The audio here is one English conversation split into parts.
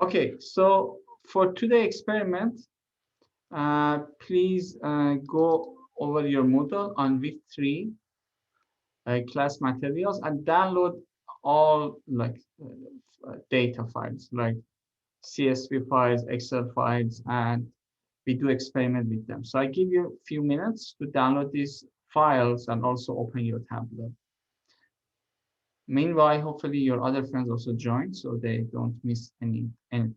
Okay, so for today experiment, please go over your Moodle on week 3 class materials and download all like data files like CSV files, Excel files, and we do experiment with them. So I give you a few minutes to download these files and also open your Tableau. Meanwhile, hopefully your other friends also join so they don't miss anything.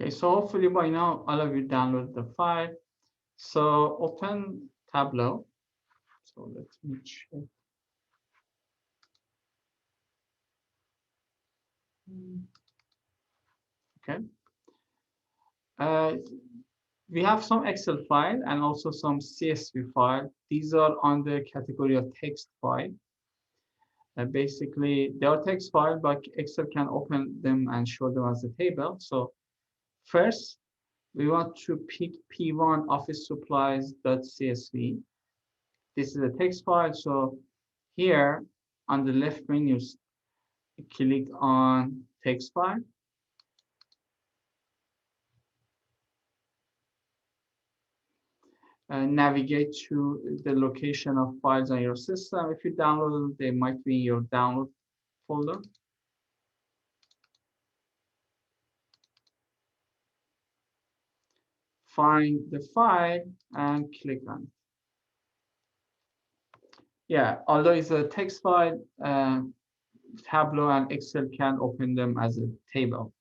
Okay, so hopefully by now all of you download the file. So open Tableau. So let me check. Okay. Uh, we have some Excel file and also some CSV file. These are on the category of text file. Basically, they are text file, but Excel can open them and show them as a table. So first, we want to pick P1 office supplies.csv. This is a text file. So here on the left menu, click on text file. Navigate to the location of files on your system. If you download them, they might be in your download folder. Find the file and click on it. Yeah, although it's a text file, Tableau and Excel can open them as a table.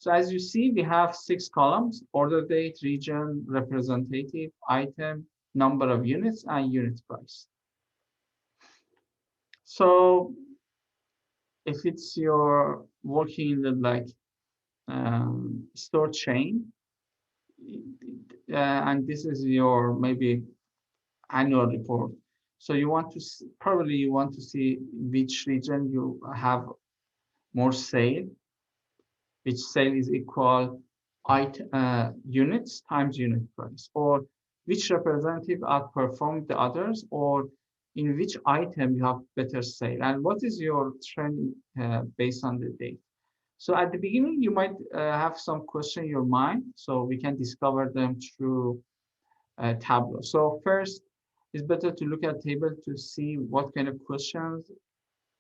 So as you see, we have 6 columns: order date, region, representative, item, number of units, and unit price. So if it's your working in the store chain, and this is your maybe annual report. So you want to probably you want to see which region you have more sale, which sale is equal units times unit price, or which representative outperformed the others, or in which item you have better sale, and what is your trend based on the data. So at the beginning, you might have some question in your mind, so we can discover them through Tableau. So first, it's better to look at table to see what kind of questions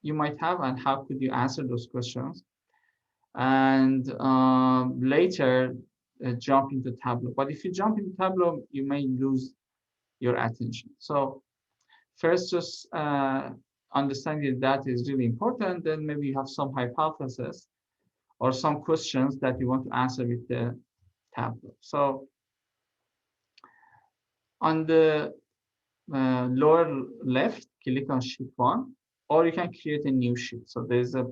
you might have and how could you answer those questions. And later, jump into Tableau. But if you jump into Tableau, you may lose your attention. So first, just understanding that is really important. Then maybe you have some hypothesis or some questions that you want to answer with the Tableau. So on the lower left, click on sheet 1, or you can create a new sheet. So there's a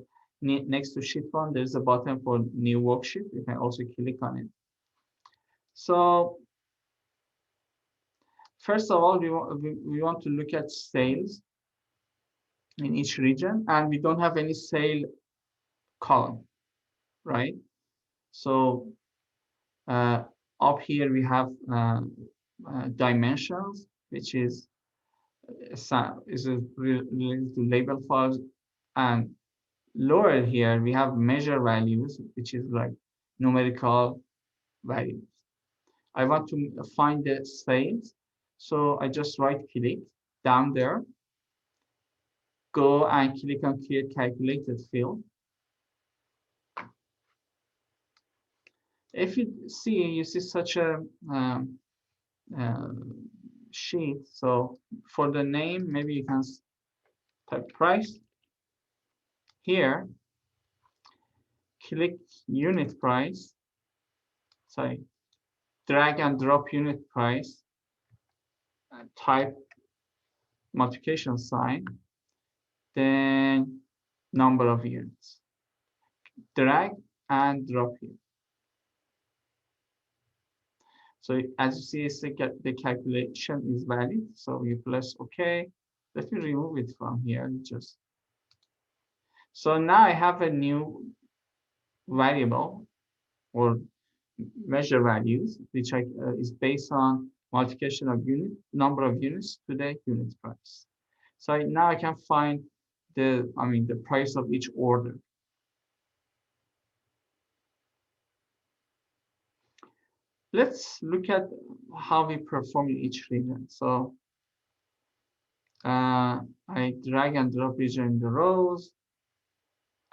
next to sheet 1, there's a button for new worksheet. You can also click on it. So first of all, we want to look at sales in each region, and we don't have any sale column, right? So up here we have dimensions, which is related to label files, and lower here we have measure values, which is like numerical values. I want to find the sales, so I just right click down there, go and click on create calculated field. If you see such a uh, sheet. So for the name, maybe you can type price here, click unit price, sorry, drag and drop unit price, type multiplication sign, then number of units, drag and drop here. So as you see, the calculation is valid. So you press OK. Let me remove it from here. So now I have a new variable or measure values, which is based on multiplication of number of units to the unit price. So now I can find the price of each order. Let's look at how we perform in each region. So I drag and drop region in the rows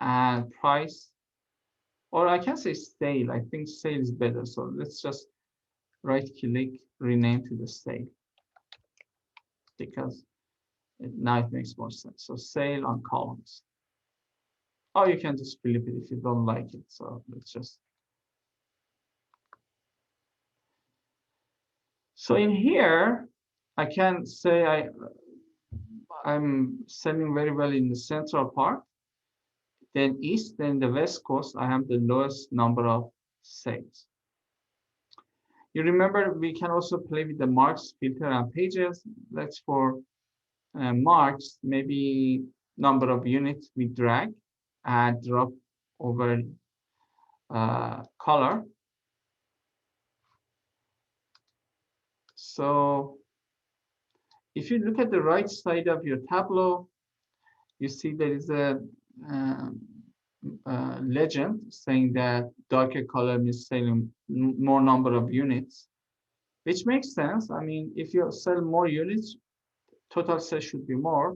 and price, or I can say sale. I think sale is better. So let's just right click, rename to the sale, because now it makes more sense. So sale on columns. Or you can just flip it if you don't like it. So let's just. So in here, I can say I'm selling very well in the central part. Then east, then the west coast, I have the lowest number of sales. You remember we can also play with the marks, filter, and pages. Let's for marks, maybe number of units we drag and drop over color. So if you look at the right side of your Tableau, you see there is a legend saying that darker color means selling more number of units, which makes sense. I mean, if you sell more units, total sales should be more.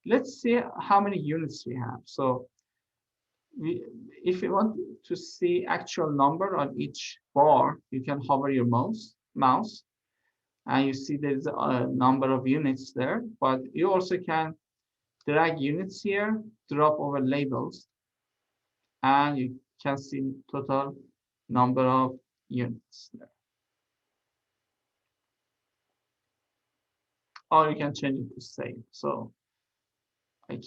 Let's see how many units we have. So if you want to see actual number on each bar, you can hover your mouse, and you see there's a number of units there, but you also can drag units here, drop over labels, and you can see total number of units there. Or you can change it to sale. So I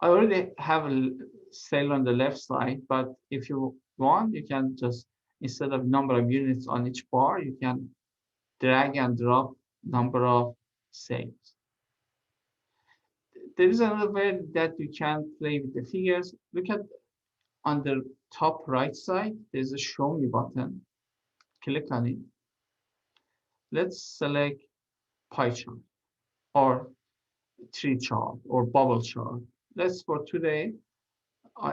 already have a sale on the left side, but if you want, you can just, instead of number of units on each bar, you can drag and drop number of sales. There is another way that you can play with the figures. Look at on the top right side, there's a show me button. Click on it. Let's select pie chart or tree chart or bubble chart. Let's for today,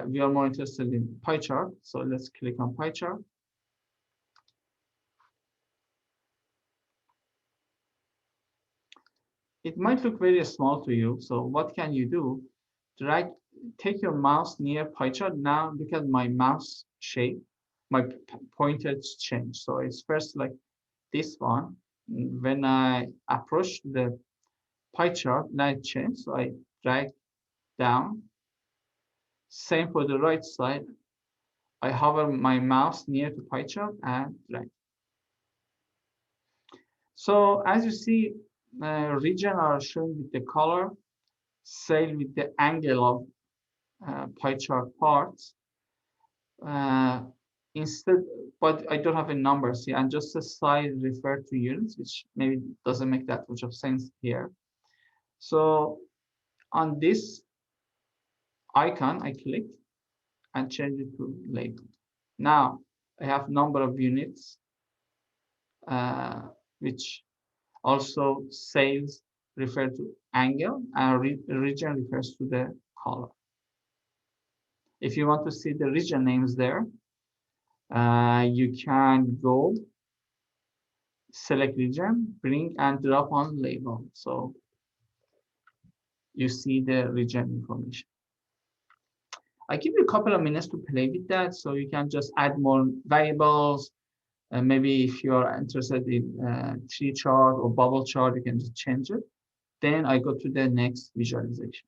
we are more interested in pie chart. So let's click on pie chart. It might look very small to you. So what can you do? Take your mouse near pie chart. Now look at my mouse shape. My pointer changed. So it's first like this one. When I approach the pie chart, now it changed. So I drag down. Same for the right side. I hover my mouse near to pie chart and drag. So as you see, region are shown with the color, sale with the angle of pie chart parts. Instead, but I don't have a number here, and just a slide refer to units, which maybe doesn't make that much of sense here. So on this icon, I click and change it to label. Now I have number of units, which also sales refer to angle, and region refers to the color. If you want to see the region names there, you can go select region, bring and drop on label. So you see the region information. I give you a couple of minutes to play with that, so you can just add more variables. And maybe if you're interested in tree chart or bubble chart, you can just change it. Then I go to the next visualization.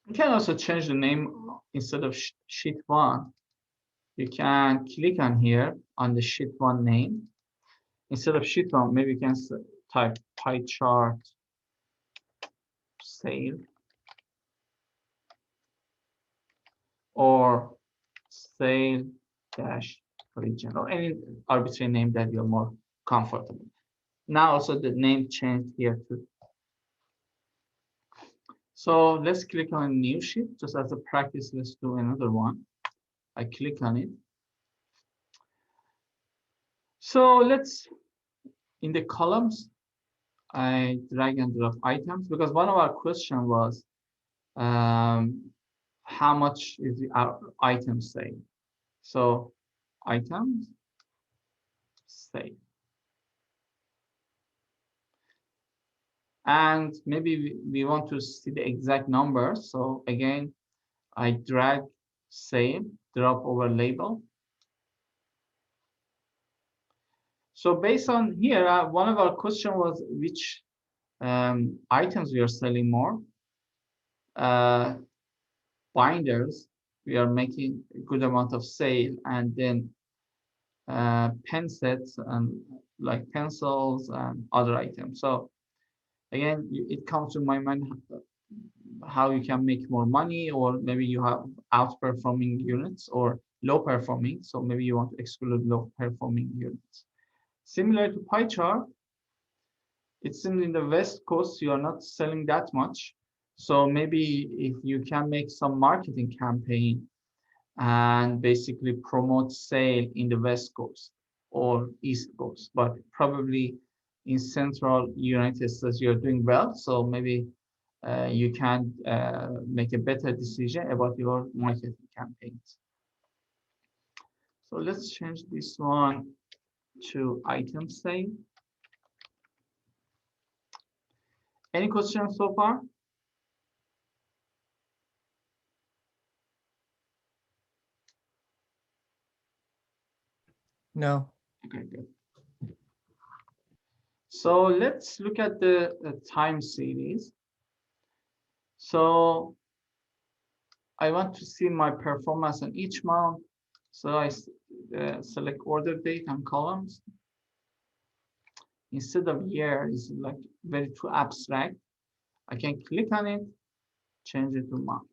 You can also change the name. Instead of sheet 1, you can click on here on the sheet 1 name. Instead of sheet 1, maybe you can type pie chart sale or sale dash region, or any arbitrary name that you're more comfortable. Now also the name changed here too. So let's click on a new sheet. Just as a practice, let's do another one. I click on it. So let's, in the columns, I drag and drop items, because one of our question was how much is our item sale. So items sale. And maybe we want to see the exact number. So again, I drag sale, drop over label. So based on here, one of our question was which items we are selling more. Binders, we are making a good amount of sale, and then pen sets and like pencils and other items. So again, it comes to my mind how you can make more money, or maybe you have outperforming units or low performing. So maybe you want to exclude low performing units. Similar to pie chart, it seems in the West Coast, you are not selling that much. So maybe if you can make some marketing campaign and basically promote sale in the West Coast or East Coast, but probably in Central United States, you're doing well. So maybe you can make a better decision about your marketing campaigns. So let's change this one to item sale. Any questions so far? No. Okay, good. So let's look at the time series. So I want to see my performance on each month. So I select order date and columns. Instead of year, is like very too abstract. I can click on it, change it to month.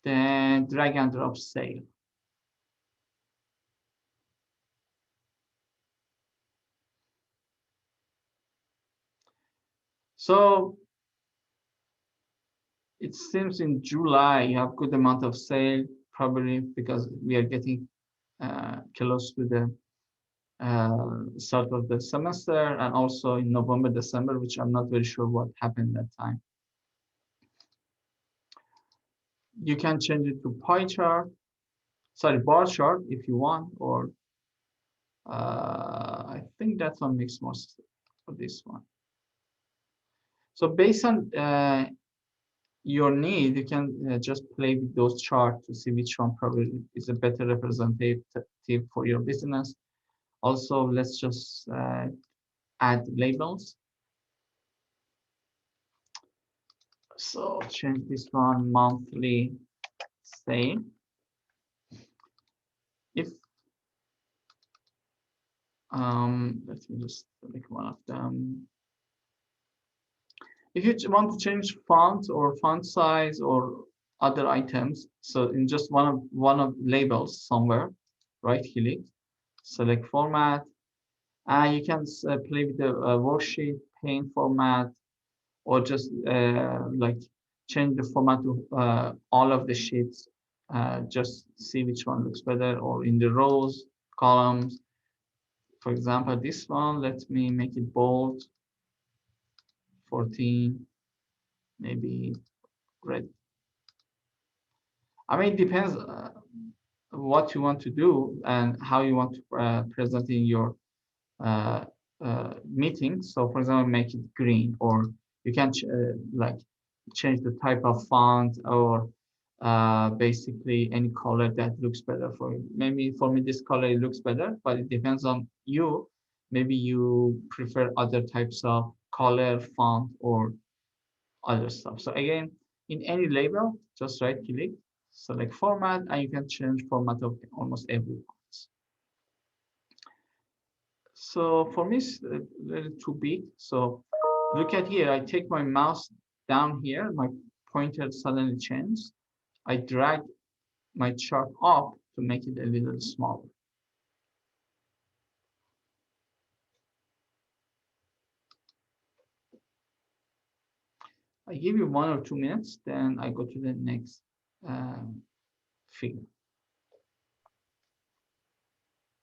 Then drag and drop sale. So it seems in July you have good amount of sale, probably because we are getting close to the start of the semester, and also in November, December, which I'm not very sure what happened that time. You can change it to pie chart, sorry, bar chart if you want, or I think that one makes more sense for this one. So based on your need, you can just play with those charts to see which one probably is a better representative for your business. Also, let's just add labels. So change this one monthly sale. If let me just make one of them. If you want to change font or font size or other items, so in just one of labels somewhere, right click, select format, and you can play with the worksheet, paint format, or just like change the format to all of the sheets. Just see which one looks better, or in the rows, columns. For example, this one, let me make it bold, 14, maybe red. I mean, it depends what you want to do and how you want to present in your uh, meeting. So, for example, make it green, or you can like change the type of font, or basically any color that looks better for you. Maybe for me, this color looks better, but it depends on you. Maybe you prefer other types of color, font, or other stuff. So again, in any label, just right click, select format, and you can change format of almost every font. So for me, it's a little too big. So look at here, I take my mouse down here, my pointer suddenly changes. I drag my chart up to make it a little smaller. I give you 1 or 2 minutes, then I go to the next figure.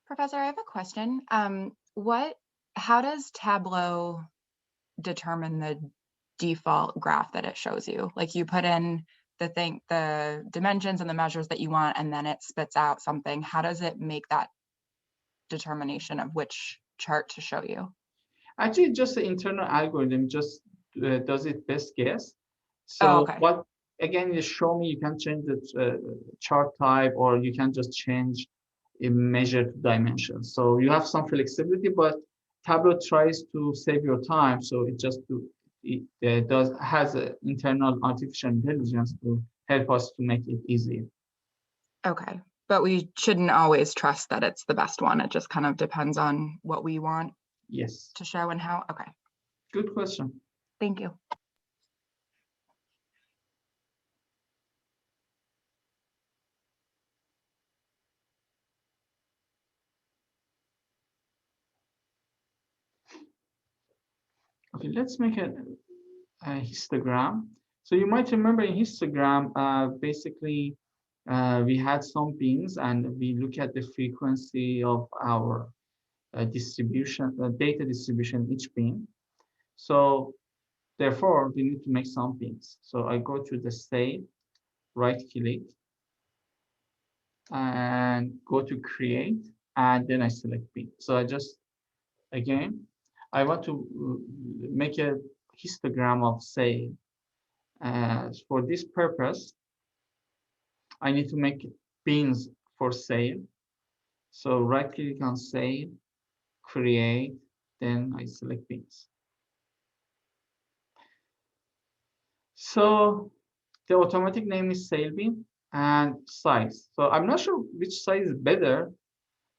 Professor, I have a question. How does Tableau determine the default graph that it shows you? Like you put in the dimensions and the measures that you want, and then it spits out something. How does it make that determination of which chart to show you? Actually, just the internal algorithm just does it best guess. Oh, So okay. what, again, you show me, you can change the chart type, or you can just change a measure to dimension. So you have some flexibility, but Tableau tries to save your time. So it has an internal artificial intelligence to help us to make it easier. Okay. But we shouldn't always trust that it's the best one. It just kind of depends on what we want Yes. to show and how. Okay. Good question. Thank you. Okay, let's make a histogram. So you might remember in histogram, basically, we had some pins, and we look at the frequency of our distribution, data distribution each pin. So therefore, we need to make some pins. So I go to the save, right click, and go to create, and then I select pin. So I just, again, I want to make a histogram of save. For this purpose, I need to make pins for sale. So right click on sale, create, then I select pins. So the automatic name is sale bin and size. So I'm not sure which size is better.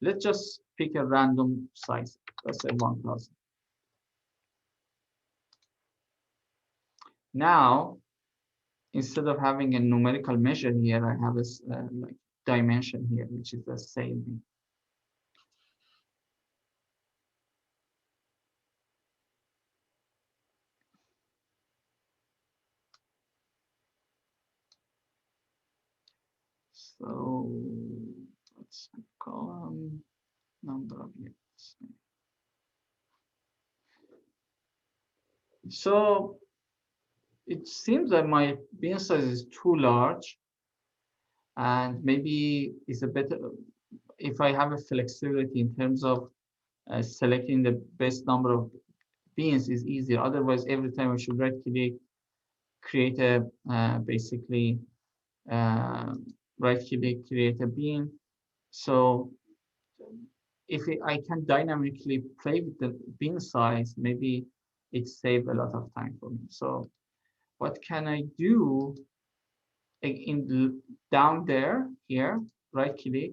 Let's just pick a random size. Let's say 1000. Now, instead of having a numerical measure here, I have a like dimension here, which is the sale bin. So let's column number of units. So it seems that my bin size is too large. And maybe it's a better if I have a flexibility in terms of selecting the best number of beans is easier. Otherwise, every time I should right click, create a basically uh, right click, create a bean. So if I can dynamically play with the bean size, maybe it saves a lot of time for me. So what can I do in down there here, right click,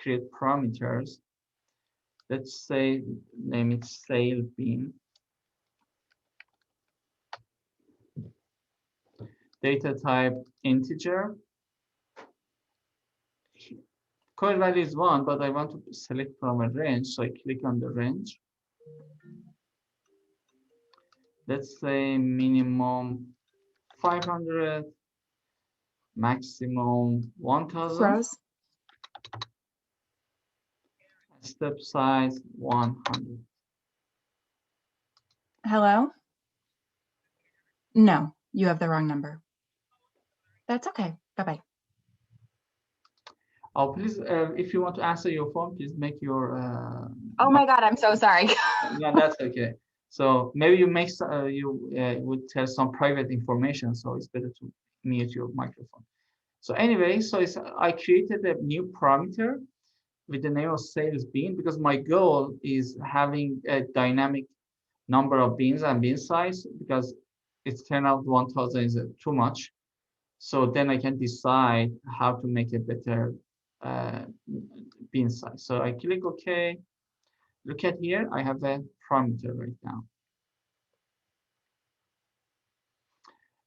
create parameters. Let's say name it sale bean. Data type integer. Current value is 1, but I want to select from a range, so I click on the range. Let's say minimum 500, maximum 1000, Rose? step size 100. Hello? No, you have the wrong number. That's okay. Bye-bye. Oh, please, if you want to answer your phone, please make your. Oh my God, I'm so sorry. No, that's okay. So maybe you make would tell some private information, so it's better to mute your microphone. So anyway, so I created a new parameter with the name of sales bean because my goal is having a dynamic number of beans and bean size because it's turned out 1000 is too much. So then I can decide how to make a better uh, bean size. So I click OK. Look at here, I have a parameter right now.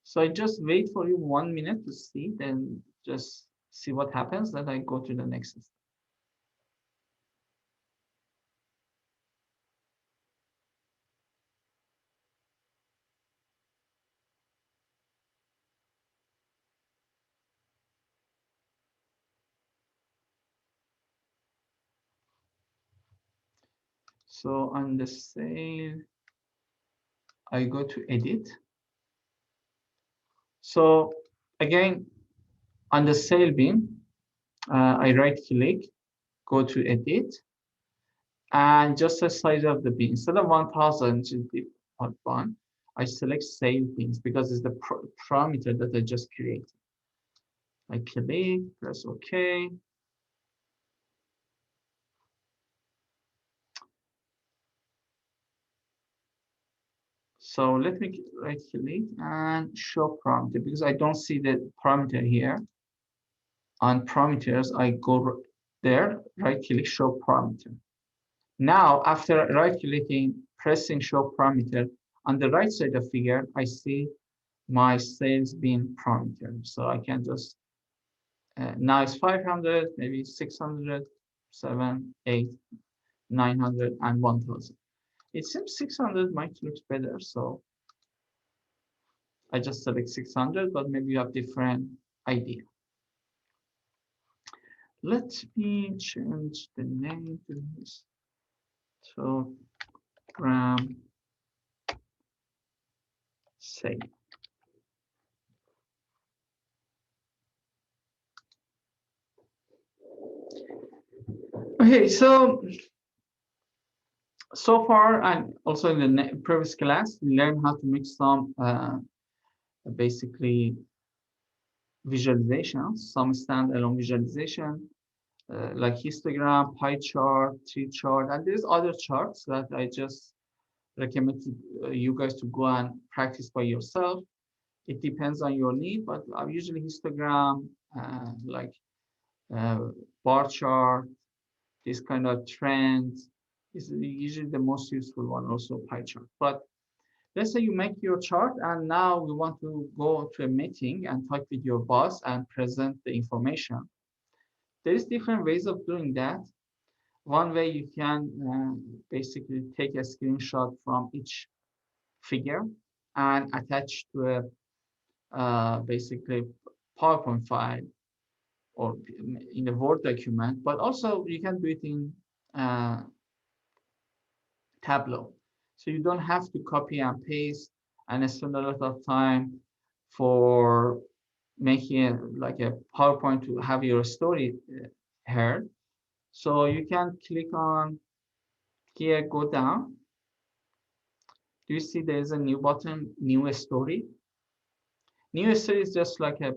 So I just wait for you 1 minute to see, then just see what happens. Then I go to the next step. So on the sale, I go to edit. So again, on the sale bin, I right click, go to edit, and just the size of the bin. Instead of 1000, which is the default one, I select sale bins because it's the parameter that I just created. I click, press OK. So let me right click and show parameter because I don't see the parameter here. On parameters, I go there, right click, show parameter. Now, after right clicking, pressing show parameter, on the right side of figure, I see my sales being parameter. So I can just, now it's 500, maybe 600, 7, 8, 900, and 1000. It seems 600 might look better. So I just select 600, but maybe you have different idea. Let me change the name to this. Histogram save. Okay, so far and also in the previous class, we learned how to make some basically visualizations, some standalone visualization like histogram, pie chart, tree chart, and there's other charts that I just recommend you guys to go and practice by yourself. It depends on your need, but I usually histogram, like uh, bar chart, this kind of trend is usually the most useful one, also pie chart. But let's say you make your chart and now we want to go to a meeting and talk with your boss and present the information. There is different ways of doing that. One way you can basically take a screenshot from each figure and attach to a basically PowerPoint file or in a Word document, but also you can do it in Tableau. So you don't have to copy and paste and spend a lot of time for making like a PowerPoint to have your story heard. So you can click on here, go down. Do you see there is a new button, new story? New story is just like a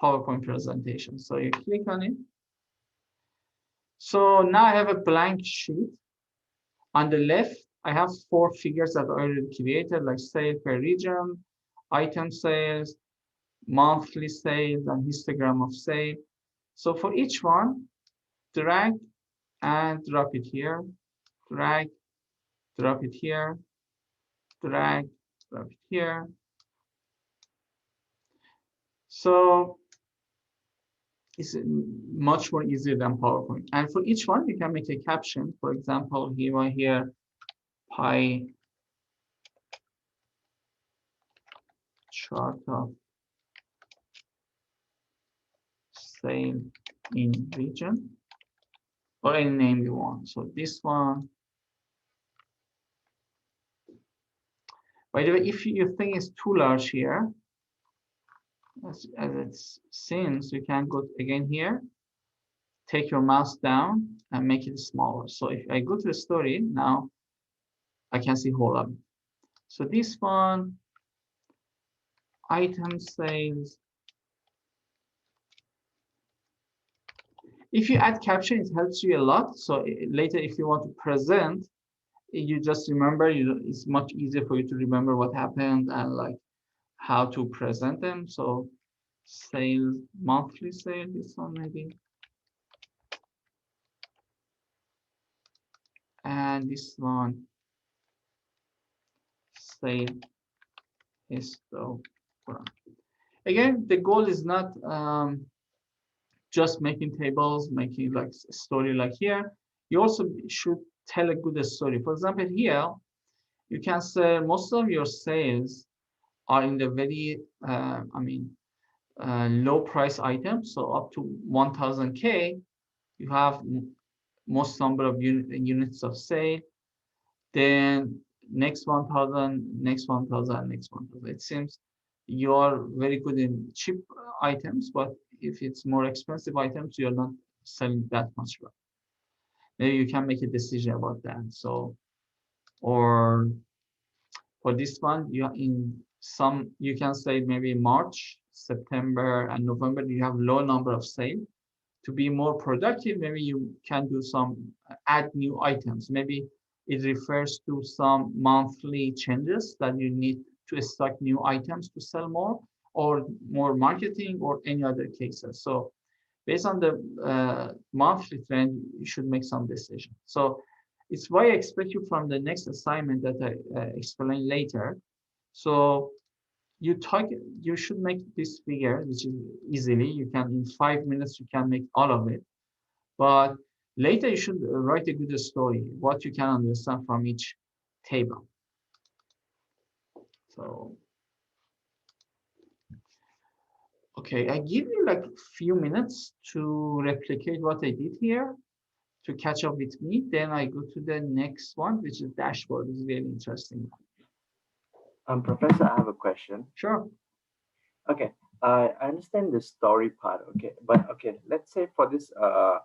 PowerPoint presentation. So you click on it. So now I have a blank sheet. On the left, I have 4 figures that I already created, like sale per region, item sales, monthly sales, and histogram of sale. So for each one, drag and drop it here, drag, drop it here, drag, drop it here. So it's much more easier than PowerPoint. And for each one, you can make a caption. For example, here, pie chart of sale in region, or any name you want. So this one. By the way, if you think it's too large here, as it seems, you can go again here, take your mouse down and make it smaller. So if I go to the story, now I can see whole of it. So this one, item sales. If you add caption, it helps you a lot. So later, if you want to present, you just remember, it's much easier for you to remember what happened and like how to present them. So sales, monthly sale, this one maybe. And this one, sale histogram. Again, the goal is not just making tables, making like a story like here. You also should tell a good story. For example, here, you can say most of your sales are in the very, low price items. So up to 1000K, you have most number of units of sale. Then next 1000, next 1000, next 1000. It seems you're very good in cheap items, but if it's more expensive items, you're not selling that much well. Maybe you can make a decision about that. So, or for this one, you can say maybe March, September, and November, you have low number of sales. To be more productive, maybe you can do some add new items. Maybe it refers to some monthly changes that you need to stock new items to sell more, or more marketing, or any other cases. So based on the monthly trend, you should make some decision. So it's why I expect you from the next assignment that I explain later. So you should make this figure, which is easily, you can in 5 minutes, you can make all of it. But later you should write a good story, what you can understand from each table. So, okay, I give you like a few minutes to replicate what I did here to catch up with me. Then I go to the next one, which is dashboard. It's really interesting. Professor, I have a question. Sure. Okay, I understand the story part. Okay, but okay, let's say for this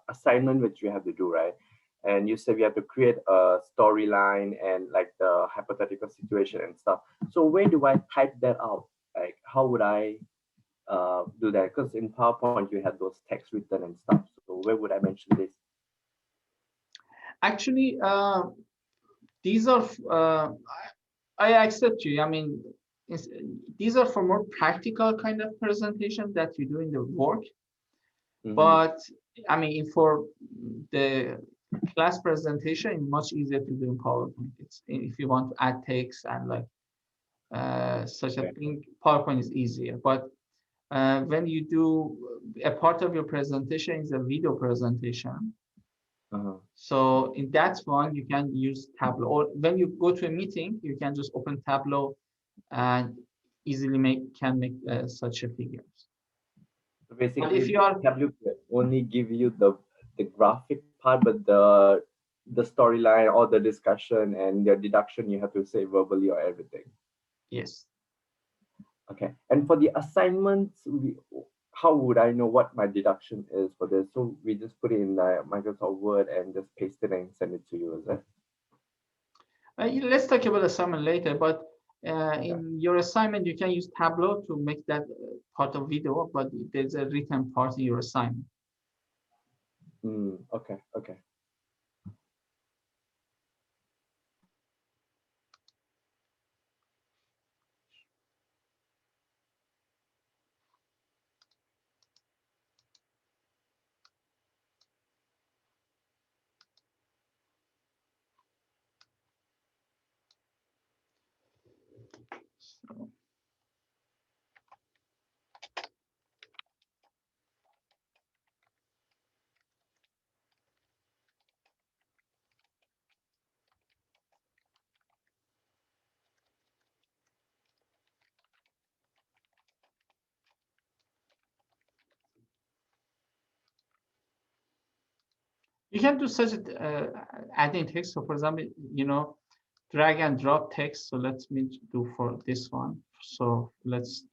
assignment which you have to do, right? And you said we have to create a storyline and like the hypothetical situation and stuff. So where do I type that out? Like, how would I do that? Because in PowerPoint you have those text written and stuff. So where would I mention this? Actually, these are I accept you. I mean, these are for more practical kind of presentation that you do in the work. But I mean, for the class presentation, it's much easier to do in PowerPoint. It's, if you want to add text and like such a thing, PowerPoint is easier. But when you do a part of your presentation is a video presentation. So in that one, you can use Tableau. Or when you go to a meeting, you can just open Tableau and easily make such a figures. So basically, but if you are Tableau only give you the graphic part, but the storyline or the discussion and the deduction you have to say verbally or everything. Yes. Okay. And for the assignments, how would I know what my deduction is for this? So we just put it in Microsoft Word and just paste it and send it to you, is it? Let's talk about assignment later, but in your assignment, you can use Tableau to make that part of video, but there's a written part in your assignment. Okay, okay. So, you can do such adding text. So for example, drag and drop text. So let me do for this one. So let's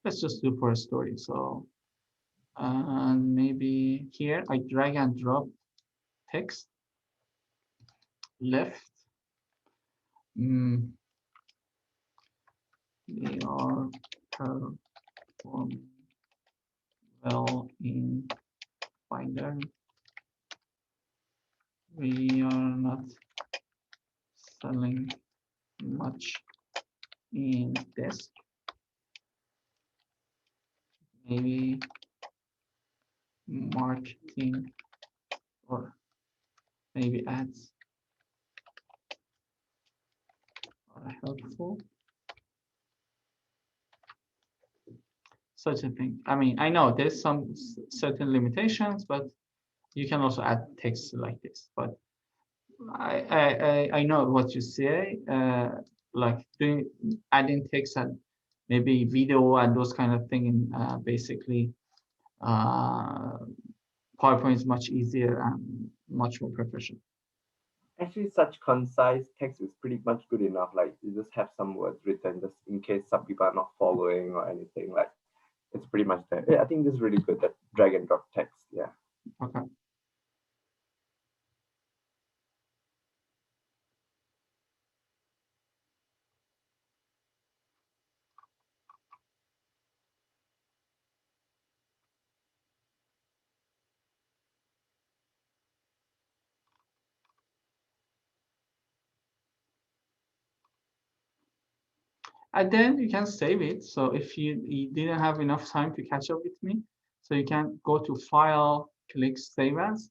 just do for a story. So and maybe here I drag and drop text left. We are performing well in Finder. We are not selling much in desk. Maybe marketing or maybe ads are helpful. Such a thing. I mean, I know there's some certain limitations, but you can also add text like this. But I know what you say, like adding text and maybe video and those kind of thing. And basically, PowerPoint is much easier and much more professional. Actually, such concise text is pretty much good enough. Like you just have some words written just in case some people are not following or anything. Like it's pretty much there. Yeah, I think this is really good, that drag and drop text. Yeah. Okay. And then you can save it. So if you didn't have enough time to catch up with me, so you can go to File, click Save As,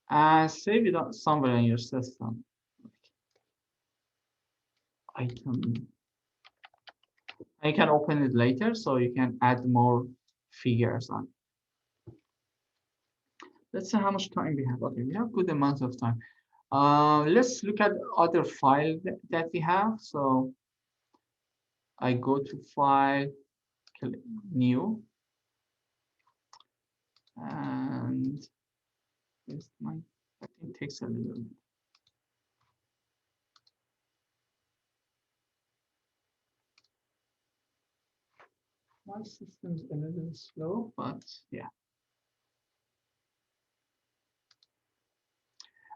and save it somewhere in your system. Item. I can open it later, so you can add more figures on. Let's see how much time we have. Okay, we have good amount of time. Let's look at other file that we have. So I go to File, click New, and it's my. I think it takes a little. My system's a little slow, but yeah.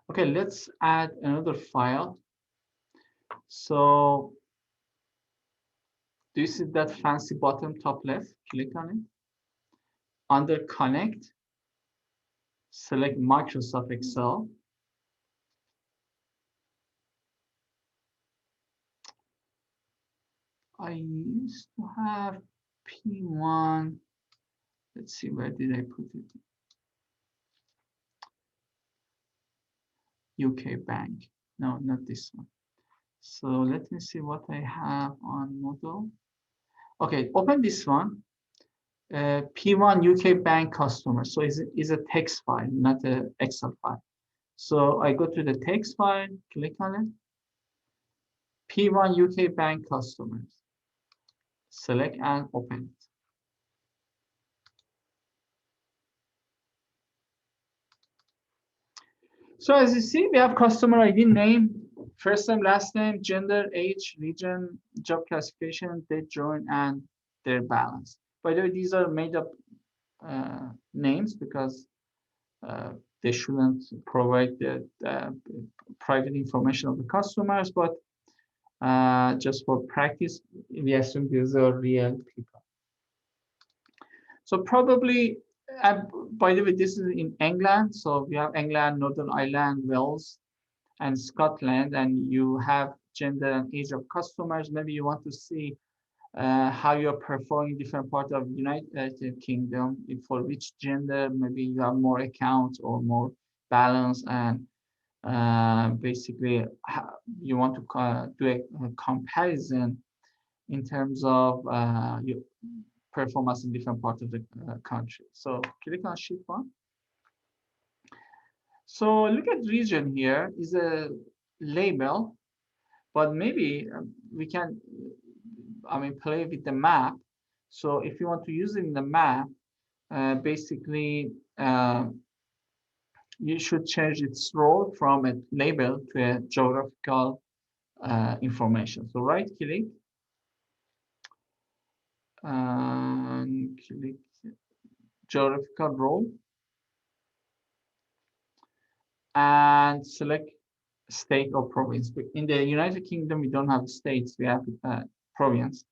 Okay, let's add another file. So do you see that fancy bottom top left? Click on it. Under Connect, select Microsoft Excel. I used to have P1. Let's see, where did I put it? UK Bank. No, not this one. So let me see what I have on Moodle. Okay, open this one. P1 UK Bank customer. So is a text file, not an Excel file. So I go to the text file, click on it. P1 UK Bank customers. Select and open it. So as you see, we have customer ID, name, first name, last name, gender, age, region, job classification, date join, and their balance. By the way, these are made up names because they shouldn't provide the private information of the customers, but just for practice, we assume these are real people. So probably, by the way, this is in England. So we have England, Northern Ireland, Wales, and Scotland, and you have gender and age of customers. Maybe you want to see how you're performing different parts of United Kingdom, for which gender maybe you have more accounts or more balance, and basically you want to do a comparison in terms of your performance in different parts of the country. So click on sheet 1. So look at region here is a label, but maybe we can, play with the map. So if you want to use it in the map, basically you should change its role from a label to a geographical information. So right click and click geographical role and select state or province. In the United Kingdom, we don't have states, we have province.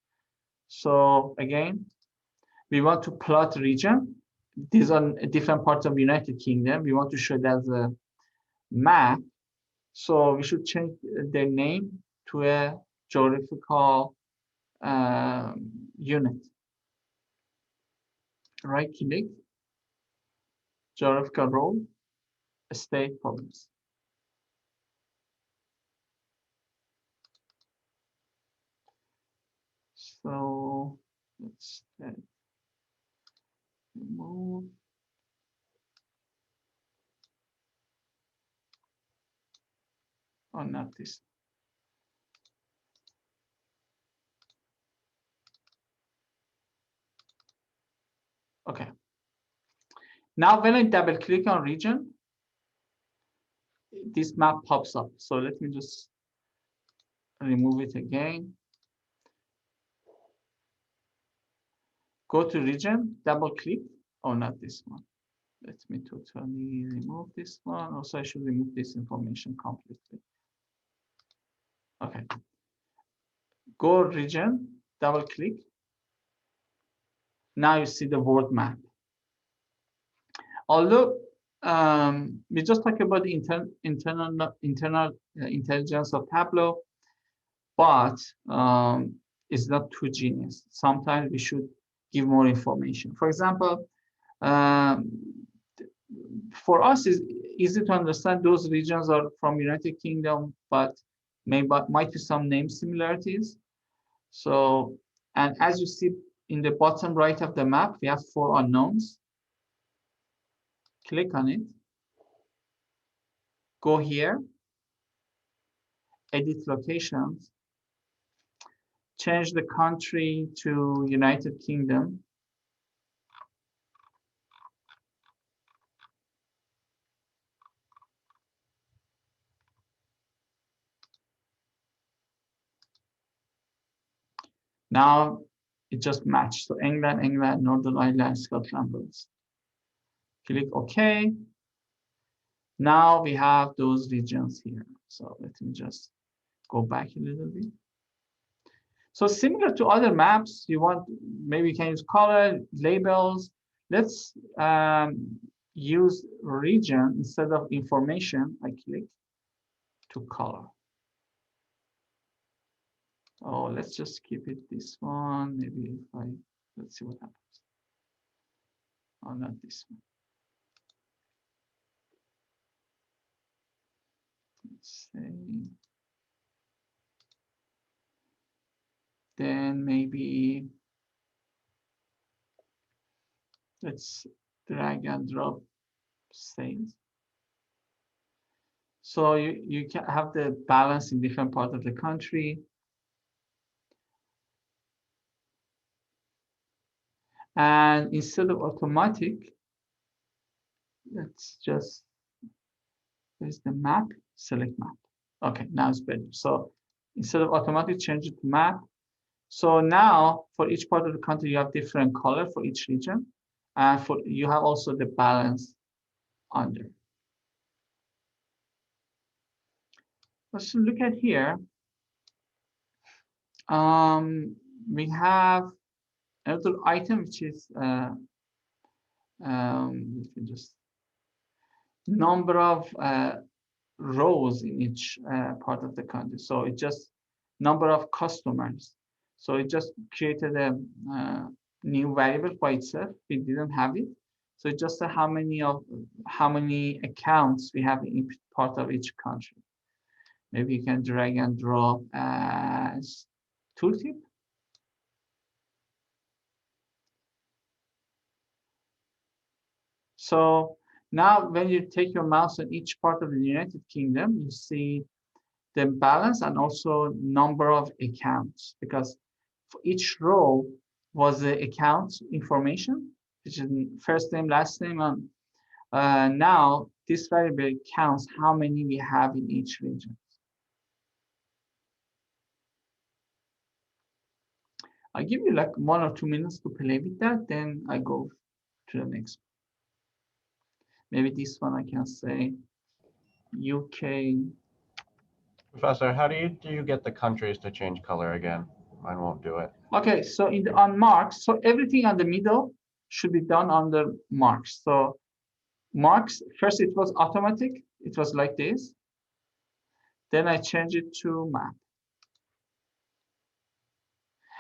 So again, we want to plot region. These are different parts of United Kingdom. We want to show that as a map. So we should change their name to a geographical unit. Right click, geographical role, state, province. So let's remove. Oh, not this. Okay. Now when I double click on region, this map pops up. So let me just remove it again. Go to region, double click. Oh, not this one. Let me totally remove this one. Also, I should remove this information completely. Okay. Go region, double click. Now you see the world map. Although we just talked about the internal intelligence of Tableau, but it's not too genius. Sometimes we should give more information. For example, for us, it's easy to understand those regions are from United Kingdom, but might be some name similarities. So, and as you see in the bottom right of the map, we have 4 unknowns. Click on it. Go here, edit locations, change the country to United Kingdom. Now it just matched. So England, Northern Ireland, Scotland, Wales. Click OK. Now we have those regions here. So let me just go back a little bit. So similar to other maps, maybe you can use color, labels. Let's use region instead of information. I click to color. Oh, let's just keep it this one. Maybe if let's see what happens. Oh, not this one. Let's say. Then maybe let's drag and drop states. So you can have the balance in different parts of the country. And instead of automatic, let's just, there's the map, select map. Okay, now it's better. So instead of automatic, change it to map. So now for each part of the country, you have different color for each region. And for you have also the balance under. Let's look at here. We have another item which is just number of rows in each part of the country. So it just number of customers. So it just created a new variable by itself. We didn't have it. So it's just how many accounts we have in each part of each country. Maybe you can drag and drop as tooltip. So now when you take your mouse on each part of the United Kingdom, you see the balance and also number of accounts, because for each row was the account information, which is first name, last name. And now this variable counts how many we have in each region. I give you like 1 or 2 minutes to play with that, then I go to the next. Maybe this one I can say UK. Professor, how do you get the countries to change color again? Mine won't do it. Okay, so on marks, so everything on the middle should be done under marks. So marks, first it was automatic, it was like this. Then I change it to map.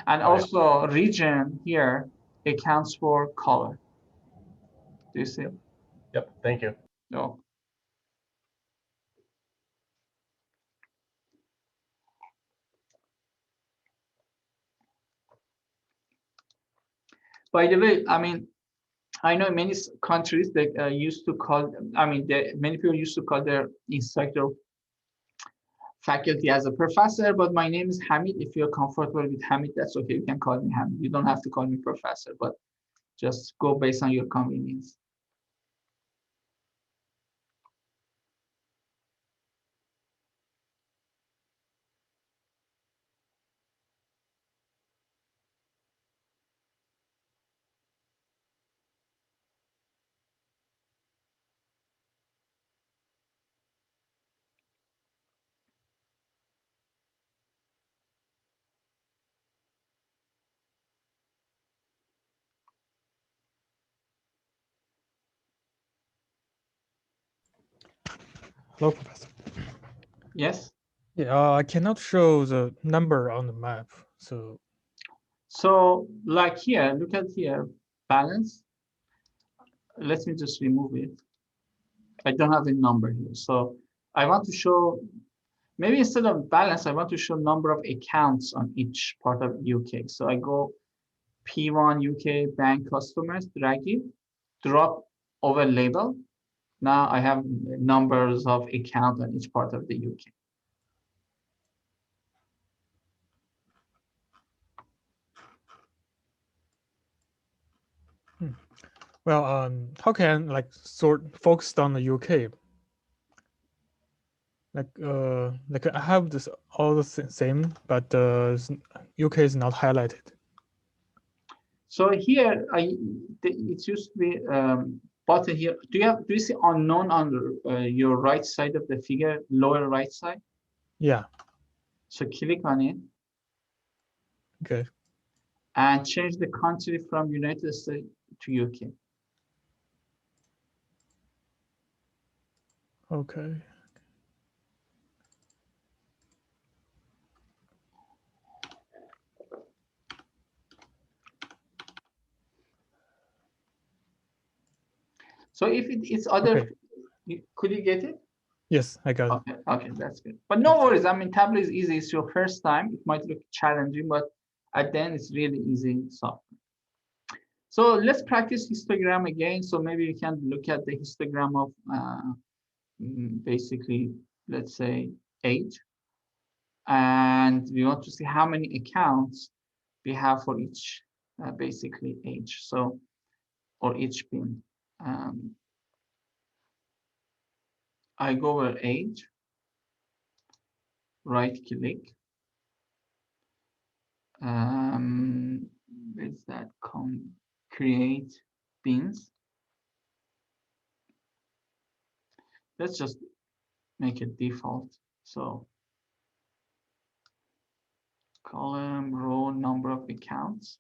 And also region here accounts for color. Do you see? Yep, thank you. No. By the way, I mean, I know many countries that used to call, many people used to call their instructor faculty as a professor, but my name is Hamid. If you're comfortable with Hamid, that's okay. You can call me Hamid. You don't have to call me professor, but just go based on your convenience. Hello, Professor. Yes. Yeah, I cannot show the number on the map. So like here, look at here, balance. Let me just remove it. I don't have a number here. So I want to show, maybe instead of balance, I want to show number of accounts on each part of UK. So I go P1 UK bank customers, drag it, drop over label. Now I have numbers of accounts on each part of the UK. Well, how can I sort focused on the UK? Like I have this all the same, but UK is not highlighted. So here, it used to be button here. Do you see unknown on your right side of the figure, lower right side? Yeah. So click on it. Okay. And change the country from United States to UK. Okay. So if it's other, could you get it? Yes, I got it. Okay, that's good. But no worries. I mean, Tableau is easy. It's your first time. It might look challenging, but at the end, it's really easy software. So let's practice histogram again. So maybe we can look at the histogram of basically, let's say, age. And we want to see how many accounts we have for each basically age. So, or each pin. I go over age, right click, Where's that create bins? Let's just make it default. So column, row, number of accounts.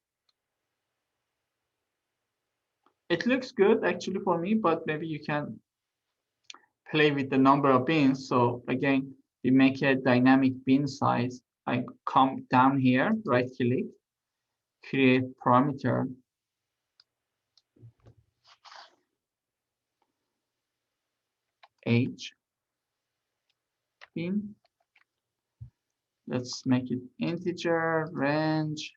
It looks good actually for me, but maybe you can play with the number of bins. So again, we make a dynamic bin size. I come down here, right click, create parameter. Age bin. Let's make it integer, range.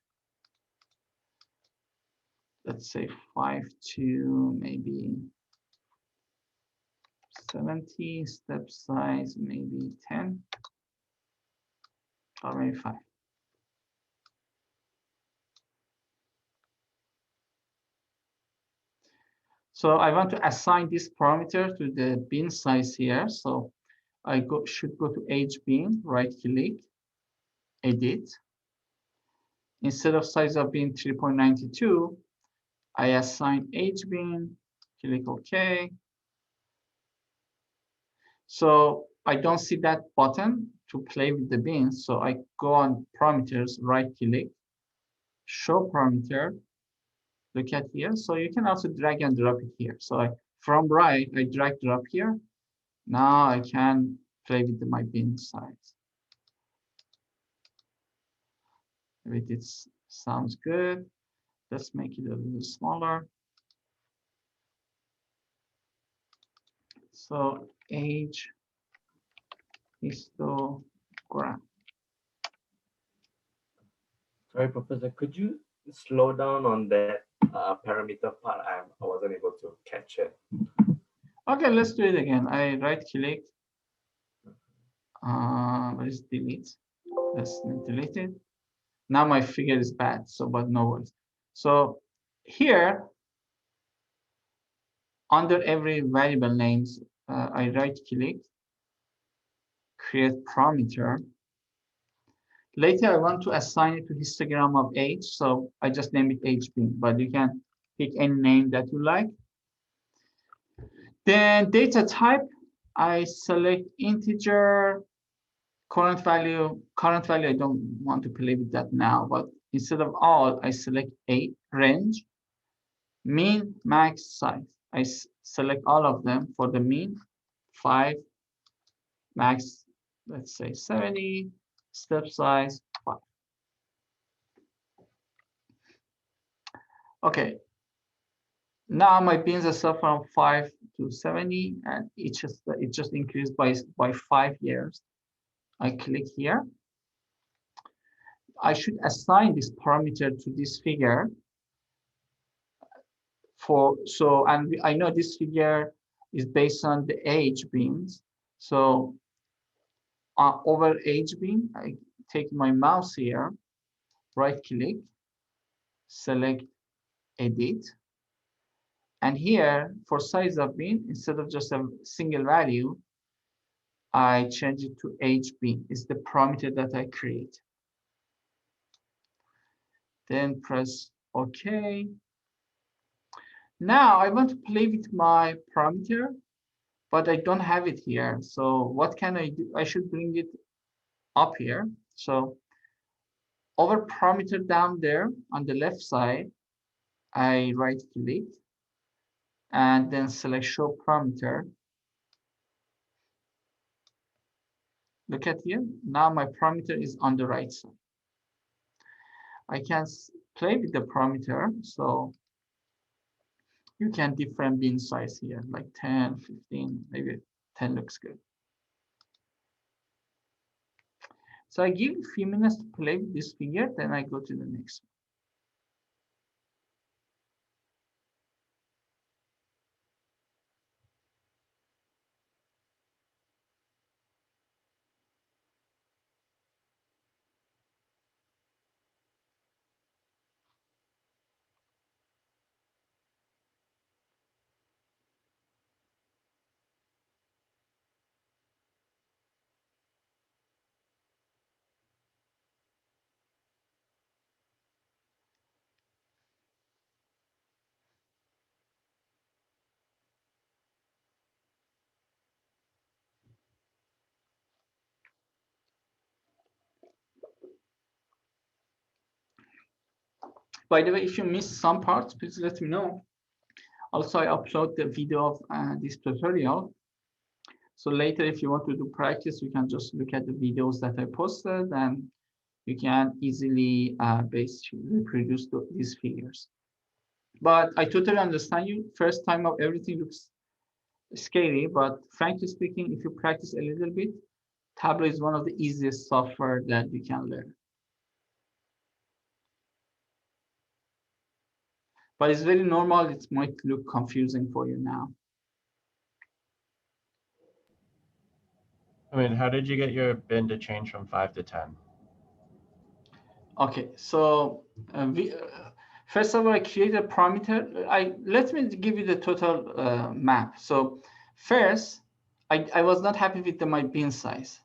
Let's say 5 to maybe 70, step size maybe 10 or maybe 5. So I want to assign this parameter to the bin size here. So I should go to age bin, right click, edit. Instead of size of bin 3.92, I assign age bin, click OK. So I don't see that button to play with the bins. So I go on parameters, right click, show parameter, look at here. So you can also drag and drop it here. So from right, I drag drop here. Now I can play with my bin size. If it sounds good, let's make it a little smaller. So age histogram. Sorry, Professor, could you slow down on that parameter part? I wasn't able to catch it. Okay, let's do it again. I right click. Let's delete. Let's delete it. Now my figure is bad, so but no worries. So here, under every variable names, I right click, create parameter. Later, I want to assign it to histogram of age, so I just name it age bin, but you can pick any name that you like. Then data type, I select integer, current value. Current value, I don't want to play with that now, but instead of all, I select a range, mean, max, size. I select all of them for the mean, 5, max, let's say 70, step size, 5. Okay, now my bins are set from 5 to 70, and it just increased by 5 years. I click here. I should assign this parameter to this figure. And I know this figure is based on the age bins. So over age bin, I take my mouse here, right click, select edit. And here for size of bin, instead of just a single value, I change it to age bin. It's the parameter that I create. Then press OK. Now I want to play with my parameter, but I don't have it here. So what can I do? I should bring it up here. So over parameter down there on the left side, I right click and then select show parameter. Look at here. Now my parameter is on the right side. I can play with the parameter. So you can different bin size here, like 10, 15, maybe 10 looks good. So I give a few minutes to play with this figure, then I go to the next one. By the way, if you missed some parts, please let me know. Also, I upload the video of this tutorial. So later, if you want to do practice, you can just look at the videos that I posted, and you can easily basically reproduce these figures. But I totally understand you. First time of everything looks scary, but frankly speaking, if you practice a little bit, Tableau is one of the easiest software that you can learn. But it's very normal. It might look confusing for you now. I mean, how did you get your bin to change from 5 to 10? Okay, so first of all, I create a parameter. Let me give you the total map. So first, I was not happy with my bin size.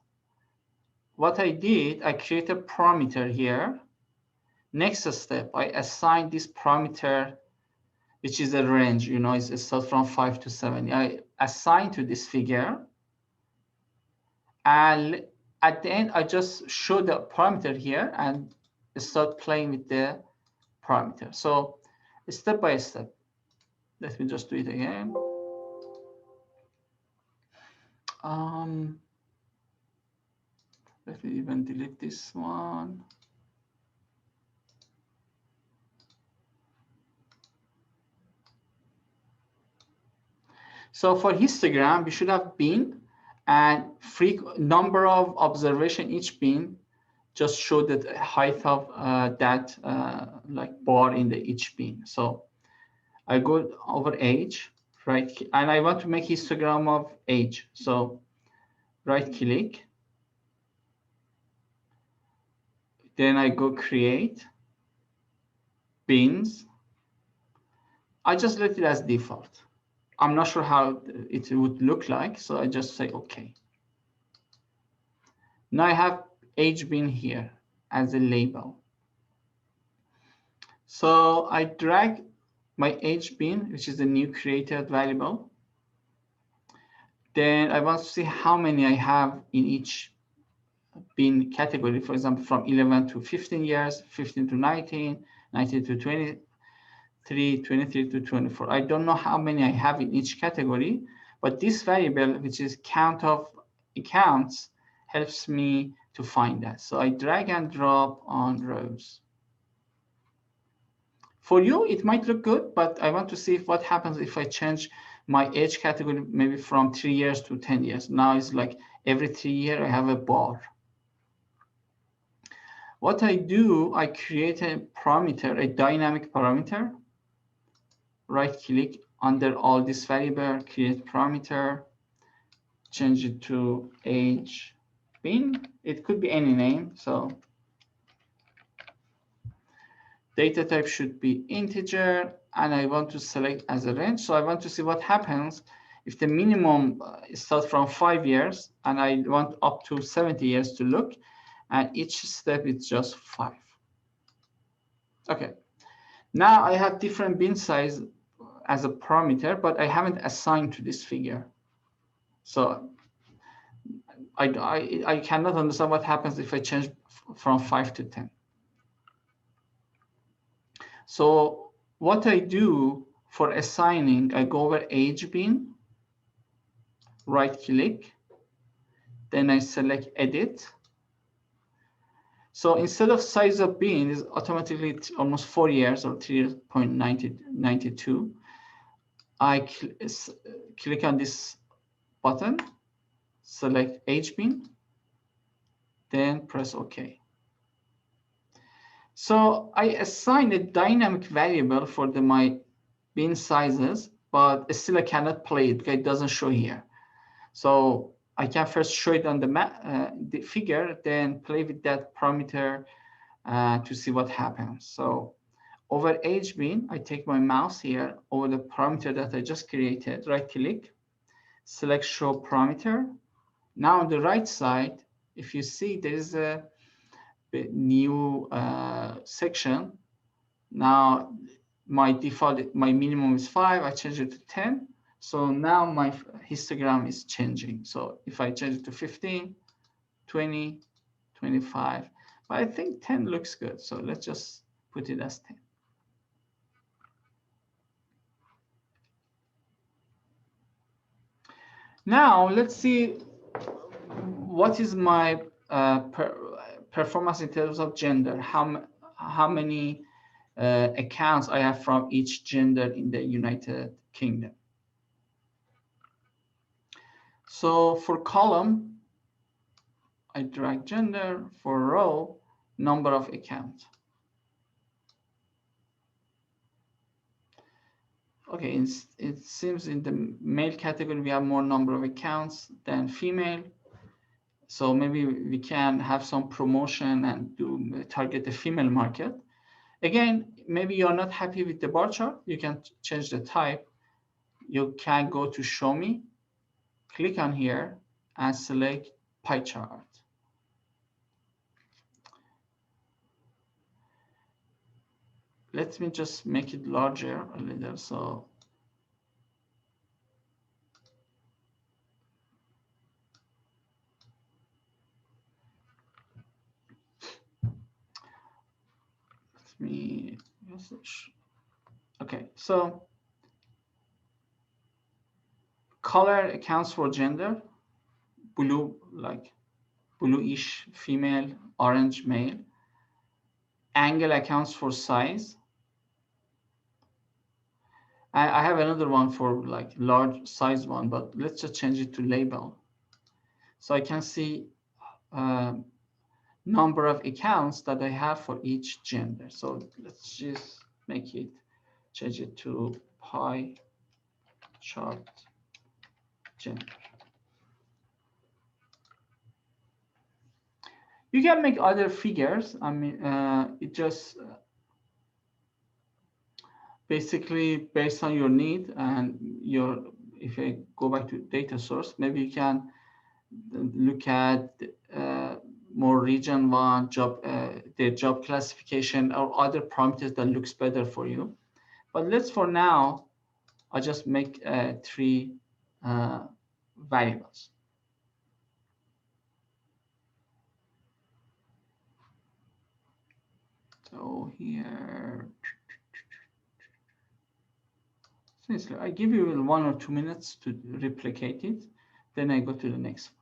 What I did, I create a parameter here. Next step, I assign this parameter, which is a range, you know, it starts from 5 to 7. I assign to this figure. And at the end, I just show the parameter here and start playing with the parameter. So step by step, let me just do it again. Let me even delete this one. So for histogram, we should have bin and number of observation each bin just show the height of that like bar in the each bin. So I go over age, right? And I want to make histogram of age. So right click. Then I go create bins. I just let it as default. I'm not sure how it would look like, so I just say OK. Now I have age bin here as a label. So I drag my age bin, which is the new created variable. Then I want to see how many I have in each bin category. For example, from 11 to 15 years, 15 to 19, 19 to 23, 23 to 24. I don't know how many I have in each category, but this variable, which is count of accounts, helps me to find that. So I drag and drop on rows. For you, it might look good, but I want to see what happens if I change my age category, maybe from 3 years to 10 years. Now it's like every 3 years I have a bar. What I do, I create a parameter, a dynamic parameter. Right click under all this variable, create parameter, change it to age bin. It could be any name. So data type should be integer, and I want to select as a range. So I want to see what happens if the minimum starts from 5 years, and I want up to 70 years to look, and each step is just 5. Okay. Now I have different bin size as a parameter, but I haven't assigned to this figure. So I cannot understand what happens if I change from 5 to 10. So what I do for assigning, I go over age bin, right click, then I select edit. So instead of size of bin is automatically almost 4 years or 3.92. I click on this button, select age bin, then press OK. So I assign a dynamic variable for my bin sizes, but still I cannot play it because it doesn't show here. So I can first show it on the map, the figure, then play with that parameter to see what happens. So over age bin, I take my mouse here over the parameter that I just created, right click, select show parameter. Now on the right side, if you see there is a new section. Now my default, my minimum is 5, I change it to 10. So now my histogram is changing. So if I change it to 15, 20, 25, but I think 10 looks good. So let's just put it as 10. Now let's see what is my performance in terms of gender. How many accounts I have from each gender in the United Kingdom. So for column, I drag gender. For row, number of accounts. Okay, it seems in the male category we have more number of accounts than female. So maybe we can have some promotion and target the female market. Again, maybe you're not happy with the bar chart. You can change the type. You can go to show me, click on here and select pie chart. Let me just make it larger a little. So let me message. Okay, so color accounts for gender, blue, like bluish female, orange male. Angle accounts for size. I have another one for like large size one, but let's just change it to label. So I can see number of accounts that I have for each gender. So let's just make it, change it to pie chart gender. You can make other figures. I mean, it just basically based on your need and your, if I go back to data source, maybe you can look at more region one job, the job classification or other parameters that looks better for you. But let's for now, I just make 3 variables. So here, I give you 1 or 2 minutes to replicate it. Then I go to the next one.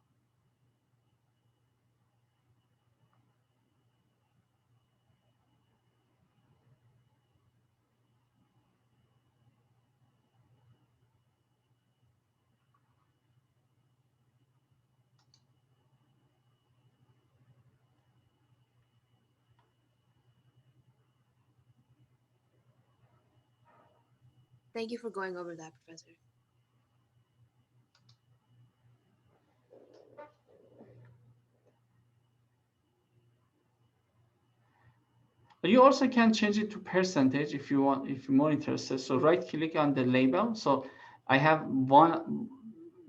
Thank you for going over that, Professor. You also can change it to percentage if you want, if you're more interested. So right click on the label. So I have one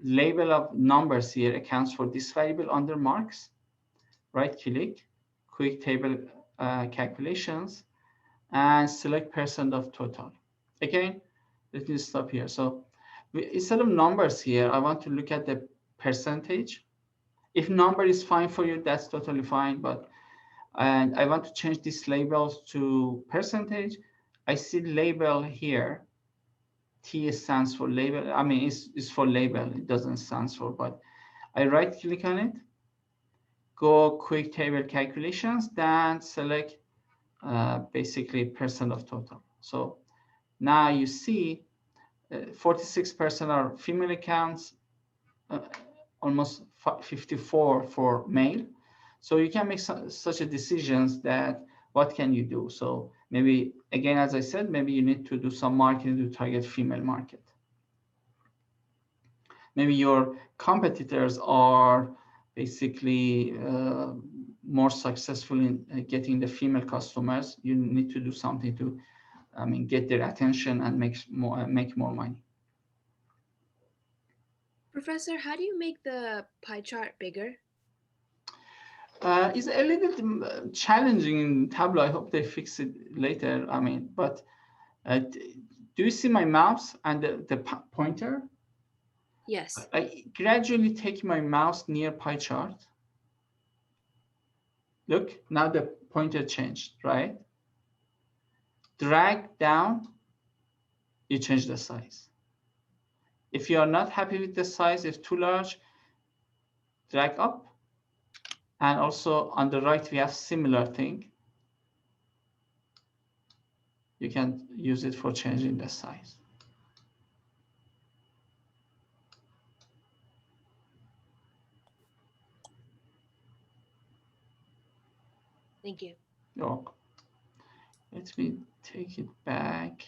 label of numbers here, accounts for this variable under marks. Right click, quick table calculations, and select percent of total. Again, let me stop here. So instead of numbers here, I want to look at the percentage. If number is fine for you, that's totally fine. But and I want to change these labels to percentage. I see label here. T stands for label. I mean, it's for label. It doesn't stand for, but I right click on it, go quick table calculations, then select basically percent of total. So now you see 46% are female accounts, almost 54 for male. So you can make such a decisions that what can you do? So maybe, again, as I said, maybe you need to do some marketing to target female market. Maybe your competitors are basically more successful in getting the female customers. You need to do something to, I mean, get their attention and make more money. Professor, how do you make the pie chart bigger? It's a little challenging in Tableau. I hope they fix it later. I mean, but do you see my mouse and the pointer? Yes. I gradually take my mouse near pie chart. Look, now the pointer changed, right? Drag down, you change the size. If you are not happy with the size, if too large, drag up. And also on the right, we have similar thing. You can use it for changing the size. Thank you. Oh, let me take it back.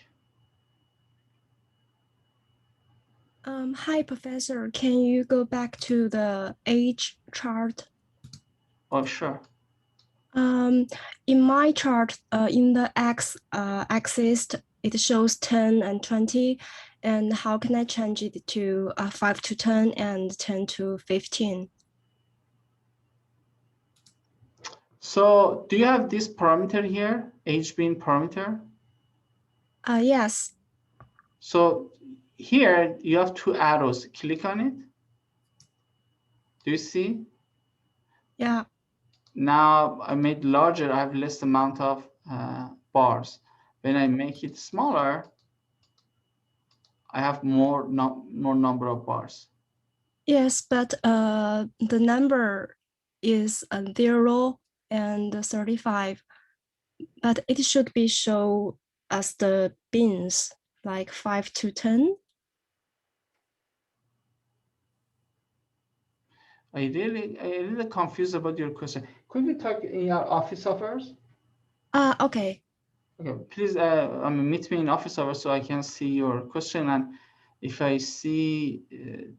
Hi, Professor. Can you go back to the age chart? Oh, sure. In my chart, in the axis, it shows 10 and 20. And how can I change it to 5 to 10 and 10 to 15? So do you have this parameter here, age being parameter? Yes. So here you have two arrows. Click on it. Do you see? Yeah. Now I made larger, I have less amount of bars. When I make it smaller, I have more number of bars. Yes, but the number is 0 and 35, but it should be shown as the bins, like 5 to 10. I'm really confused about your question. Could we talk in your office hours? Okay. Okay, please meet me in office hours so I can see your question, and if I see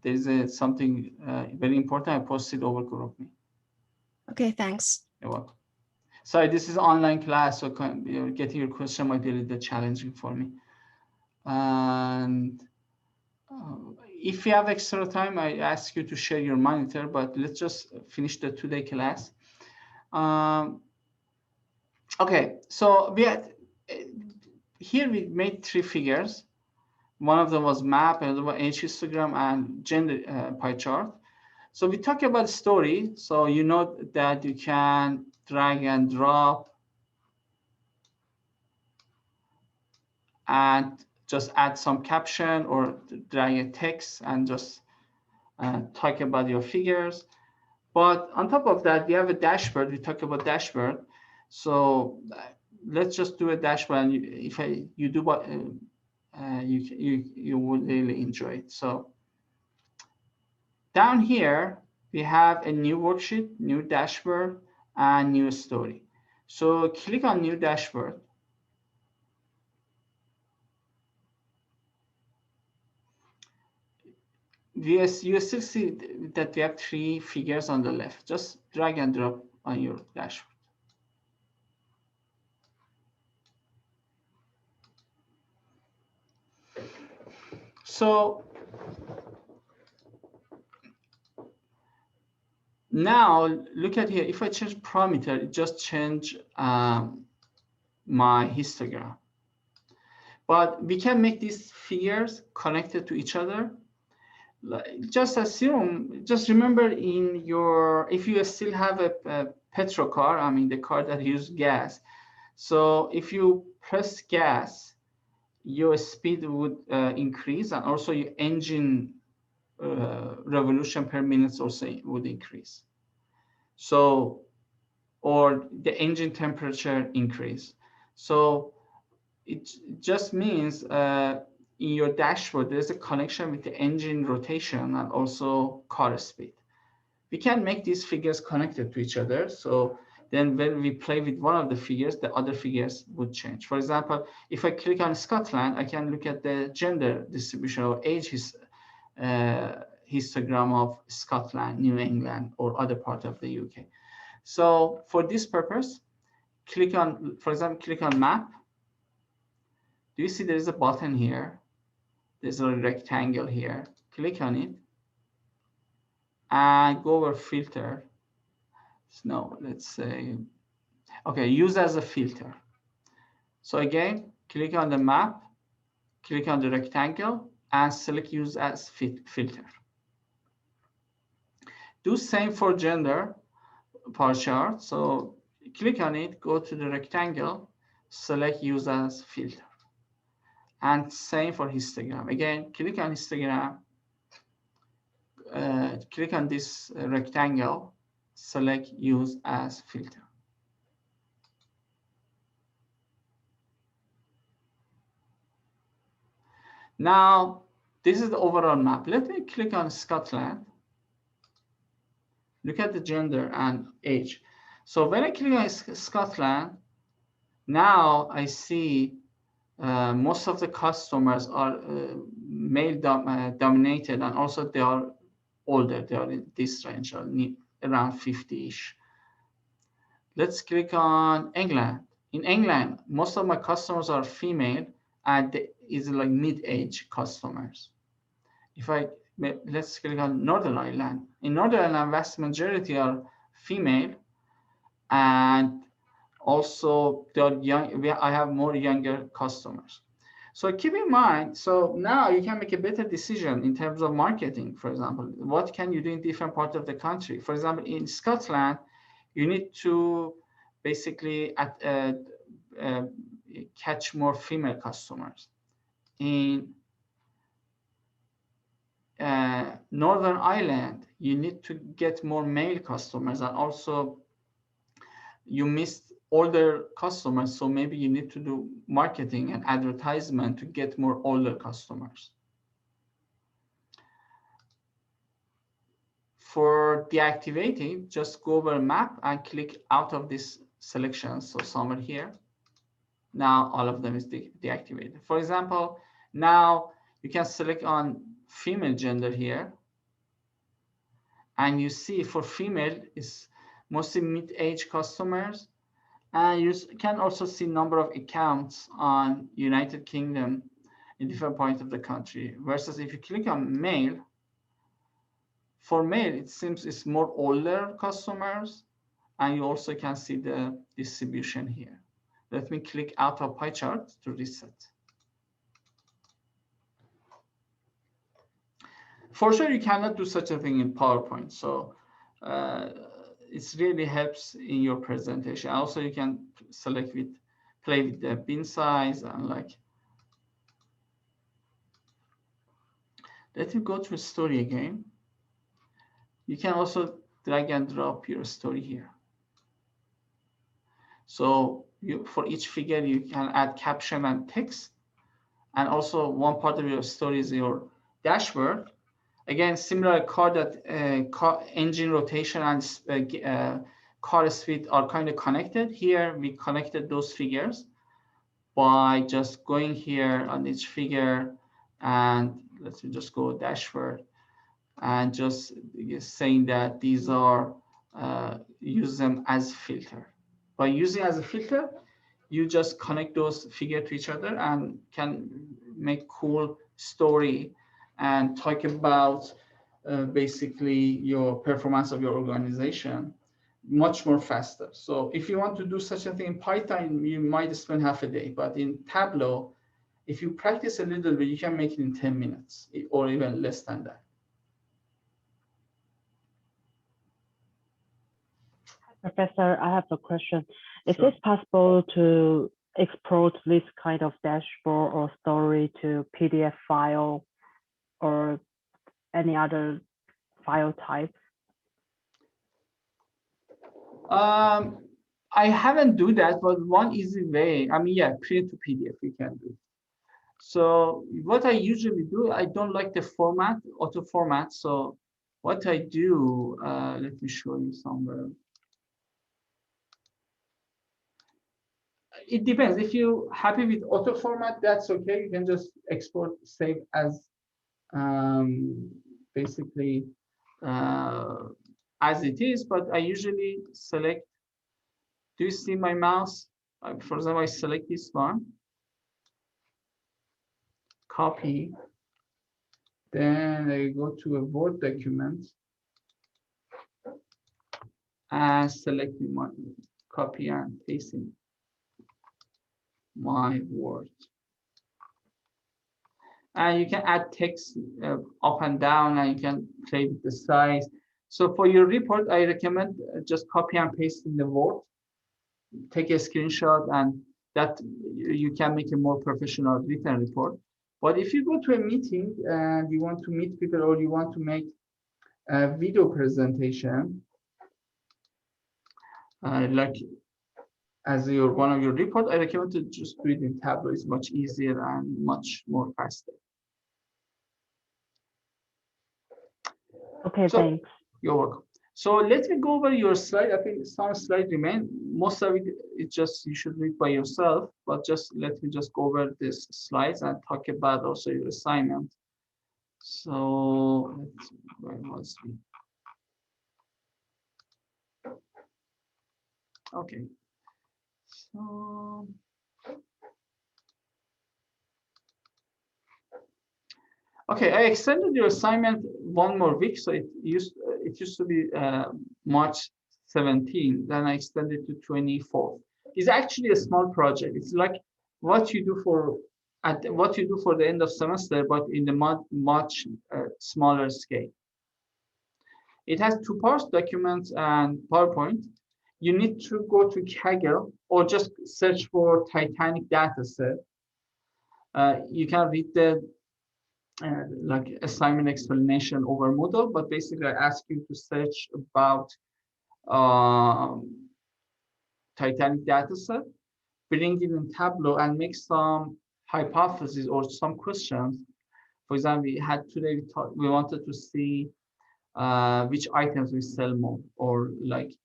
there's something very important, I post it over GroupMe. Okay, thanks. You're welcome. Sorry, this is online class, so getting your question might be a little challenging for me. And if you have extra time, I ask you to share your monitor, but let's just finish the two-day class. Okay, so here we made three figures. One of them was map, another one age histogram, and gender pie chart. So we talk about story. So you know that you can drag and drop and just add some caption or drag a text and just talk about your figures. But on top of that, we have a dashboard. We talk about dashboard. So let's just do a dashboard. And if you do what you would really enjoy it. So down here, we have a new worksheet, new dashboard, and new story. So click on new dashboard. You still see that we have three figures on the left. Just drag and drop on your dashboard. So now look at here. If I change parameter, it just change my histogram. But we can make these figures connected to each other. Just remember in your, if you still have a petrol car, I mean the car that uses gas. So if you press gas, your speed would increase, and also your engine revolution per minute also would increase. So, or the engine temperature increase. So it just means in your dashboard, there's a connection with the engine rotation and also car speed. We can make these figures connected to each other. So then when we play with one of the figures, the other figures would change. For example, if I click on Scotland, I can look at the gender distribution or age histogram of Scotland, New England, or other part of the UK. So for this purpose, click on, for example, click on map. Do you see there is a button here? There's a rectangle here. Click on it and go over filter. No, let's say, okay, use as a filter. So again, click on the map, click on the rectangle, and select use as filter. Do same for gender pie chart. So click on it, go to the rectangle, select use as filter. And same for histogram. Again, click on histogram, click on this rectangle, select use as filter. Now, this is the overall map. Let me click on Scotland. Look at the gender and age. So when I click on Scotland, now I see most of the customers are male dominated, and also they are older. They are in this range, around 50-ish. Let's click on England. In England, most of my customers are female, and is like mid-age customers. Let's click on Northern Ireland. In Northern Ireland, vast majority are female, and also they are young. I have more younger customers. So keep in mind, so now you can make a better decision in terms of marketing. For example, what can you do in different parts of the country? For example, in Scotland, you need to basically catch more female customers. In Northern Ireland, you need to get more male customers, and also you missed older customers, so maybe you need to do marketing and advertisement to get more older customers. For deactivating, just go over map and click out of this selection, so somewhere here. Now all of them is deactivated. For example, now you can select on female gender here, and you see for female is mostly mid-age customers, and you can also see number of accounts on United Kingdom in different points of the country. Versus if you click on male, for male it seems it's more older customers, and you also can see the distribution here. Let me click out of pie chart to reset. For sure, you cannot do such a thing in PowerPoint, so it really helps in your presentation. Also, you can select play with the bin size and like. Let me go to a story again. You can also drag and drop your story here. So for each figure, you can add caption and text. And also one part of your story is your dashboard. Again, similar car engine rotation and car speed are kind of connected. Here, we connected those figures by just going here on each figure, and let's just go dashboard, and just saying that these are, use them as filter. By using as a filter, you just connect those figures to each other and can make cool story and talk about basically your performance of your organization much more faster. So if you want to do such a thing in Python, you might spend half a day, but in Tableau, if you practice a little bit, you can make it in 10 minutes or even less than that. Professor, I have a question. Is Sure. it possible to export this kind of dashboard or story to PDF file or any other file type? I haven't do that, but one easy way, I mean, yeah, print to PDF you can do. So what I usually do, I don't like the format, auto format. So what I do, let me show you somewhere. It depends. If you're happy with auto format, that's okay. You can just export, save as basically as it is. But I usually select. Do you see my mouse? For example, I select this one, copy. Then I go to a Word document and select my copy and paste in my Word. And you can add text up and down, and you can play with the size. So for your report, I recommend just copy and paste in the Word. Take a screenshot, and that you can make a more professional written report. But if you go to a meeting and you want to meet people, or you want to make video presentation, like as one of your report, I recommend to just do it in Tableau. It's much easier and much more faster. Okay, So, thanks. you're welcome. So let me go over your slide. I think some slides remain. Most of it, it's just you should read by yourself, but just let me just go over these slides and talk about also your assignment. So where was we? Okay. So okay, I extended your assignment one more week, so it used to be March 17. Then I extended to 24. It's actually a small project. It's like what you do for the end of semester, but in the much smaller scale. It has 2 parts: documents and PowerPoint. You need to go to Kaggle or just search for Titanic dataset. You can read the like assignment explanation over Moodle, but basically I ask you to search about Titanic dataset, bring it in Tableau, and make some hypotheses or some questions. For example, we wanted to see which items we sell more, or like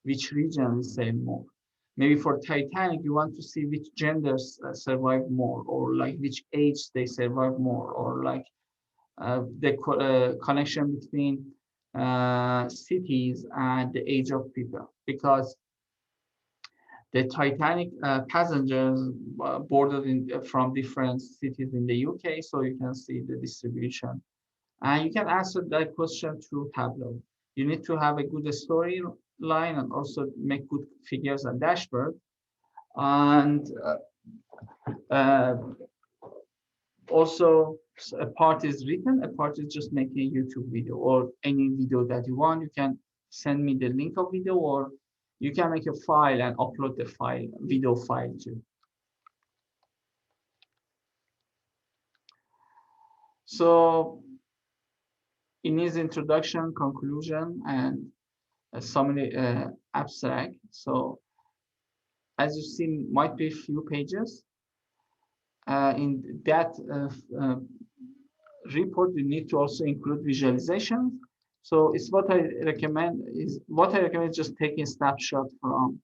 which region we sell more. Maybe for Titanic, you want to see which genders survive more, or like which age they survive more, or like the connection between cities and the age of people, because the Titanic passengers boarded from different cities in the UK, so you can see the distribution. And you can answer that question through Tableau. You need to have a good storyline and also make good figures and dashboard. And also, a part is written, a part is just making a YouTube video or any video that you want. You can send me the link of video, or you can make a file and upload the file, video file too. So in his introduction, conclusion, and a summary abstract. So as you've seen, might be a few pages. In that report, you need to also include visualization. So it's what I recommend is just taking a snapshot from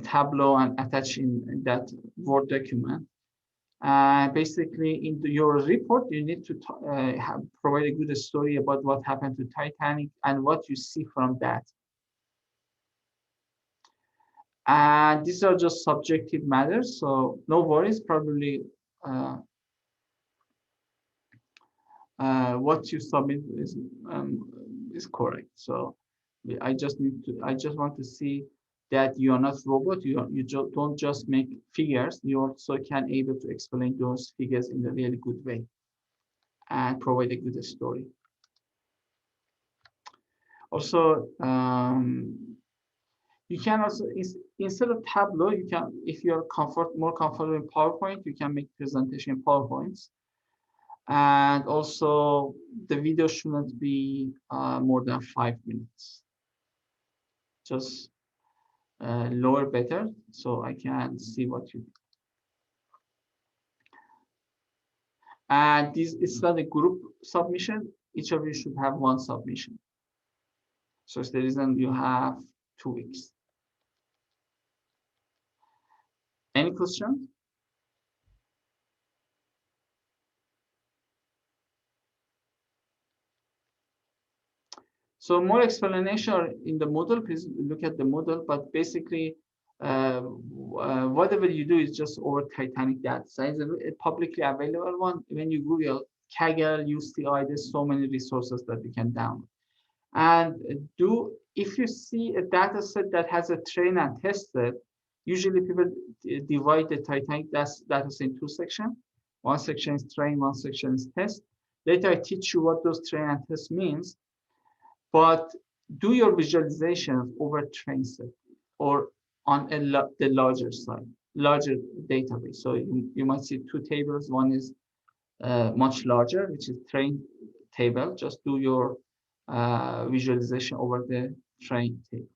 Tableau and attaching that Word document. Basically, in your report, you need to provide a good story about what happened to Titanic and what you see from that. And these are just subjective matters, so no worries. Probably what you submit is correct. So I just want to see that you are not robot. You don't just make figures. You also can able to explain those figures in a really good way and provide a good story. Also, you can also, instead of Tableau, you can, if you're more comfortable in PowerPoint, you can make presentation in PowerPoints. And also, the video shouldn't be more than 5 minutes. Just lower better, so I can see what you do. And this is not a group submission. Each of you should have 1 submission. So it's the reason you have 2 weeks. Any questions? So more explanation in the model, please look at the model, but basically whatever you do is just over Titanic data. So it's a publicly available one. When you Google Kaggle, UCI, there's so many resources that you can download. And if you see a data set that has a train and test set, usually people divide the Titanic data set in 2 sections. 1 section is train, 1 section is test. Later I teach you what those train and test means. But do your visualization over train set or on the larger side, larger database. So you might see 2 tables. One is much larger, which is train table. Just do your visualization over the train table.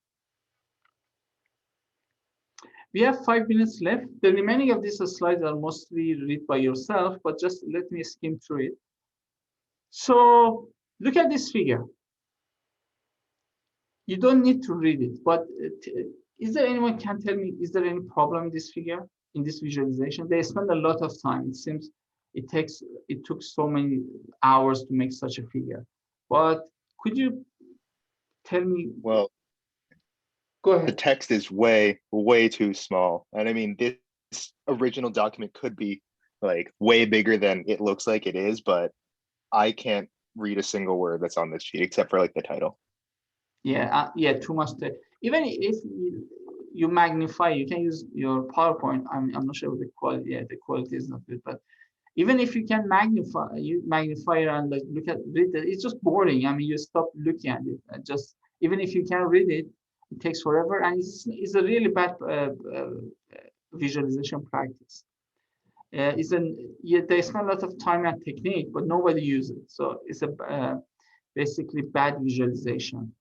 We have 5 minutes left. The remaining of these slides are mostly read by yourself, but just let me skim through it. So look at this figure. You don't need to read it, but is there anyone can tell me, is there any problem in this figure, in this visualization? They spend a lot of time. It seems it took so many hours to make such a figure. But could you tell me? Well, go the ahead. text is way too small. And I mean, this original document could be like way bigger than it looks like it is, but I can't read a single word that's on this sheet except for like the title. Yeah, yeah, too much text. Even if you magnify, you can use your PowerPoint. I'm not sure the quality. Yeah, the quality is not good, but even if you can magnify it and like read it, it's just boring. I mean, you stop looking at it. Just even if you can read it, it takes forever, and it's a really bad visualization practice. They spend a lot of time and technique, but nobody uses it. So it's a basically bad visualization.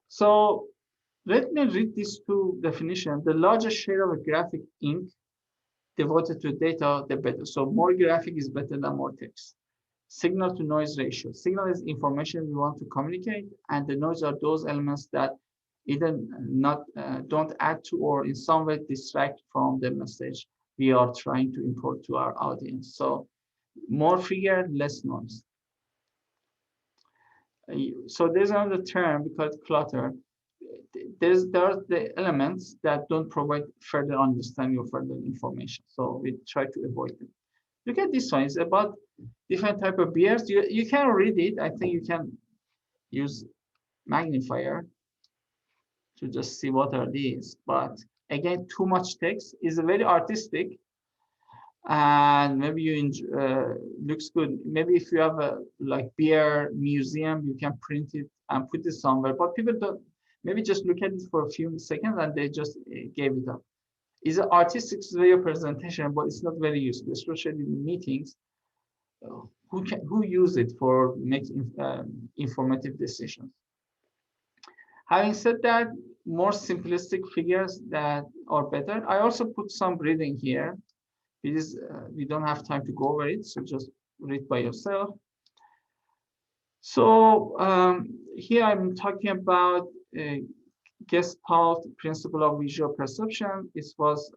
So let me read these two definitions. The larger share of a graphic ink devoted to data, the better. So more graphic is better than more text. Signal to noise ratio. Signal is information we want to communicate, and the noise are those elements that either don't add to or in some way distract from the message we are trying to import to our audience. So more figure, less noise. So there's another term we call it clutter. There are the elements that don't provide further understanding or further information. So we try to avoid them. Look at this one. It's about different type of beers. You can read it. I think you can use magnifier to just see what are these. But again, too much text is very artistic. And maybe you looks good. Maybe if you have a like beer museum, you can print it and put it somewhere. But people don't. Maybe just look at it for a few seconds and they just gave it up. It's an artistic way of presentation, but it's not very useful, especially in meetings. Who use it for making informative decisions? Having said that, more simplistic figures that are better. I also put some reading here. We don't have time to go over it, so just read by yourself. So here I'm talking about Gestalt principle of visual perception. This was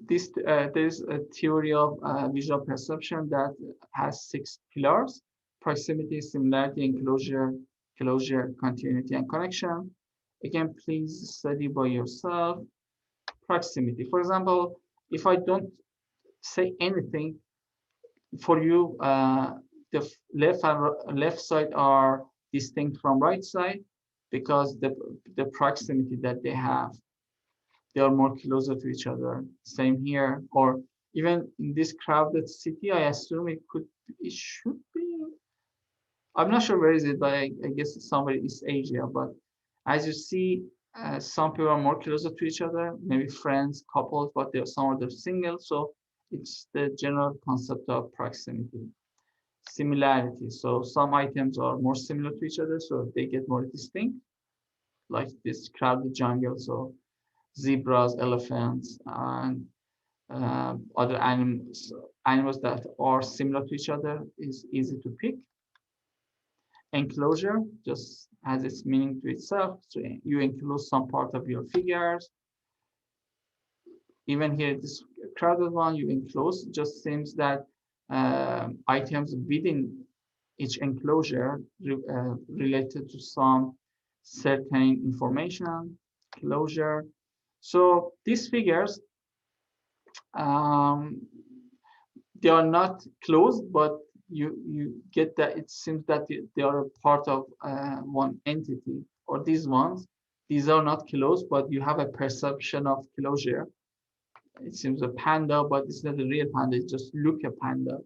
there's a theory of visual perception that has 6 pillars: proximity, similarity, enclosure, closure, continuity, and connection. Again, please study by yourself. Proximity. For example, if I don't say anything for you, the left side are distinct from right side because the proximity that they have. They are more closer to each other. Same here, or even in this crowded city, I assume it should be. I'm not sure where is it, but I guess it's somewhere in East Asia. But as you see, some people are more closer to each other, maybe friends, couples, but some of them single. So it's the general concept of proximity. Similarity. So some items are more similar to each other, so they get more distinct, like this crowded jungle. So zebras, elephants, and other animals that are similar to each other is easy to pick. Enclosure just has its meaning to itself. So you enclose some part of your figures. Even here, this crowded one you enclose. It just seems that items within each enclosure related to some certain information, closure. So these figures, they are not closed, but you get that it seems that they are a part of one entity. Or these are not closed, but you have a perception of closure. It seems a panda, but it's not a real panda. It just look a panda.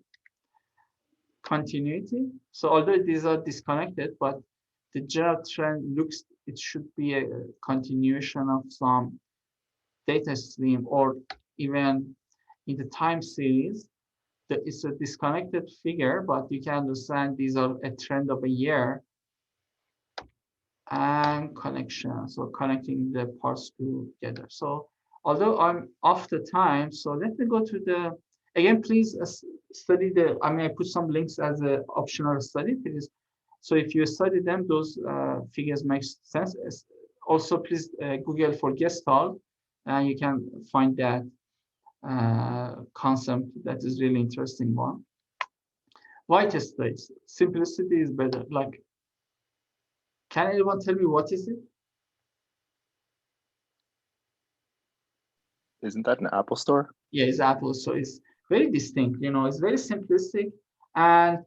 Continuity. So although these are disconnected, but the general trend looks it should be a continuation of some data stream, or even in the time series, it's a disconnected figure, but you can understand these are a trend of a year and connection. So connecting the parts together. So although I'm off the time, so let me go to the, again, please study the, I mean, I put some links as an optional study, please. So if you study them, those figures make sense. Also, please Google for Gestalt, and you can find that concept that is really interesting one. White space, simplicity is better. Like, can anyone tell me what is it? Isn't that an Apple store? Yeah, it's Apple. So it's very distinct, you know, it's very simplistic. And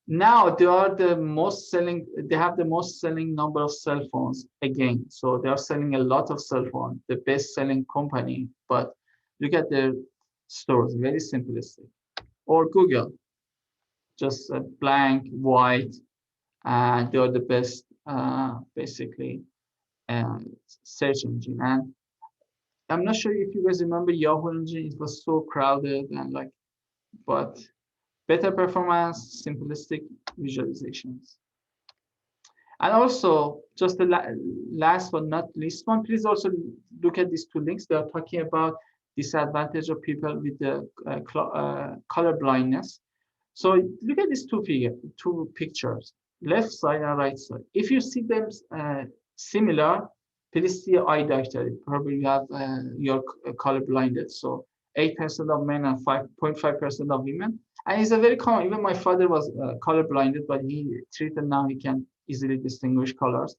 now they are the most selling, they have the most selling number of cell phones again. So they are selling a lot of cell phones, the best selling company. But look at their stores, very simplistic. Or Google, just a blank, white, and they are the best, basically, search engine. And I'm not sure if you guys remember Yahoo engine, it was so crowded and like, but better performance, simplistic visualizations. And also, just the last but not least one, please also look at these two links. They are talking about disadvantage of people with the color blindness. So look at these two pictures, left side and right side. If you see them similar, please see eye doctor. Probably you have you're color blinded. So 8% of men and 5.5% of women. And it's a very common, even my father was color blinded, but he treated now he can easily distinguish colors.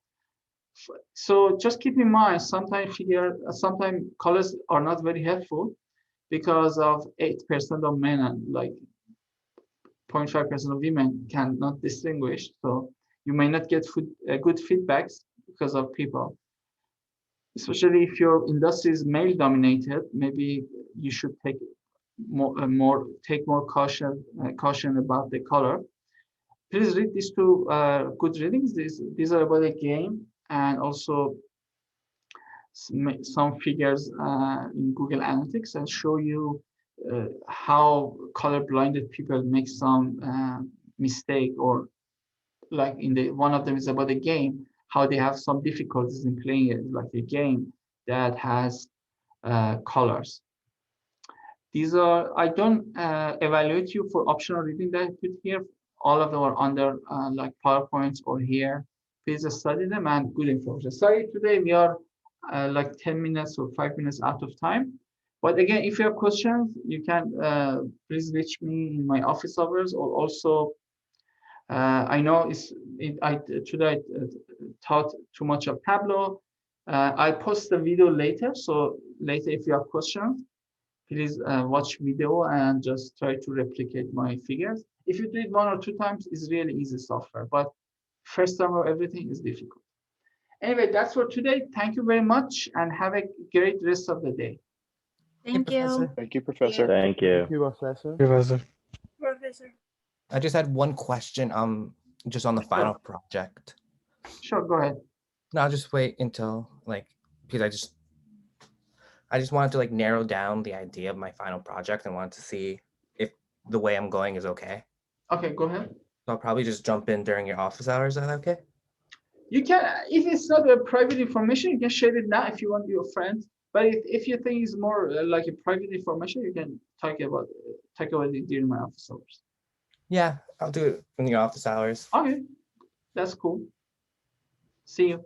So just keep in mind, sometimes colors are not very helpful because of 8% of men and like 0.5% of women cannot distinguish. So you may not get good feedbacks because of people. Especially if your industry is male dominated, maybe you should take more caution about the color. Please read these two good readings. These are about a game and also some figures in Google Analytics and show you how color blinded people make some mistake, or like one of them is about a game, how they have some difficulties in playing it, like a game that has colors. These are, I don't evaluate you for optional reading that I put here. All of them are under like PowerPoints or here. Please study them and good information. Sorry, today we are like 10 minutes or 5 minutes out of time. But again, if you have questions, you can please reach me in my office hours, or also I know today I taught too much of Tableau. I post the video later, so later if you have questions, please watch video and just try to replicate my figures. If you do it 1 or 2 times, it's really easy software, but first time of everything is difficult. Anyway, that's for today. Thank you very much and have a great rest of the day. Thank you. Thank you, Professor. Thank you. Professor. Professor. I just had one question, just on the final project. Sure, go ahead. No, I'll just wait until because I just wanted to like narrow down the idea of my final project and wanted to see if the way I'm going is okay. Okay, go ahead. So I'll probably just jump in during your office hours. Is that okay? You can, if it's not a private information, you can share it now if you want your friends. But if you think it's more like a private information, you can talk about it during my office hours. Yeah, I'll do it in your office hours. Okay, that's cool. See you.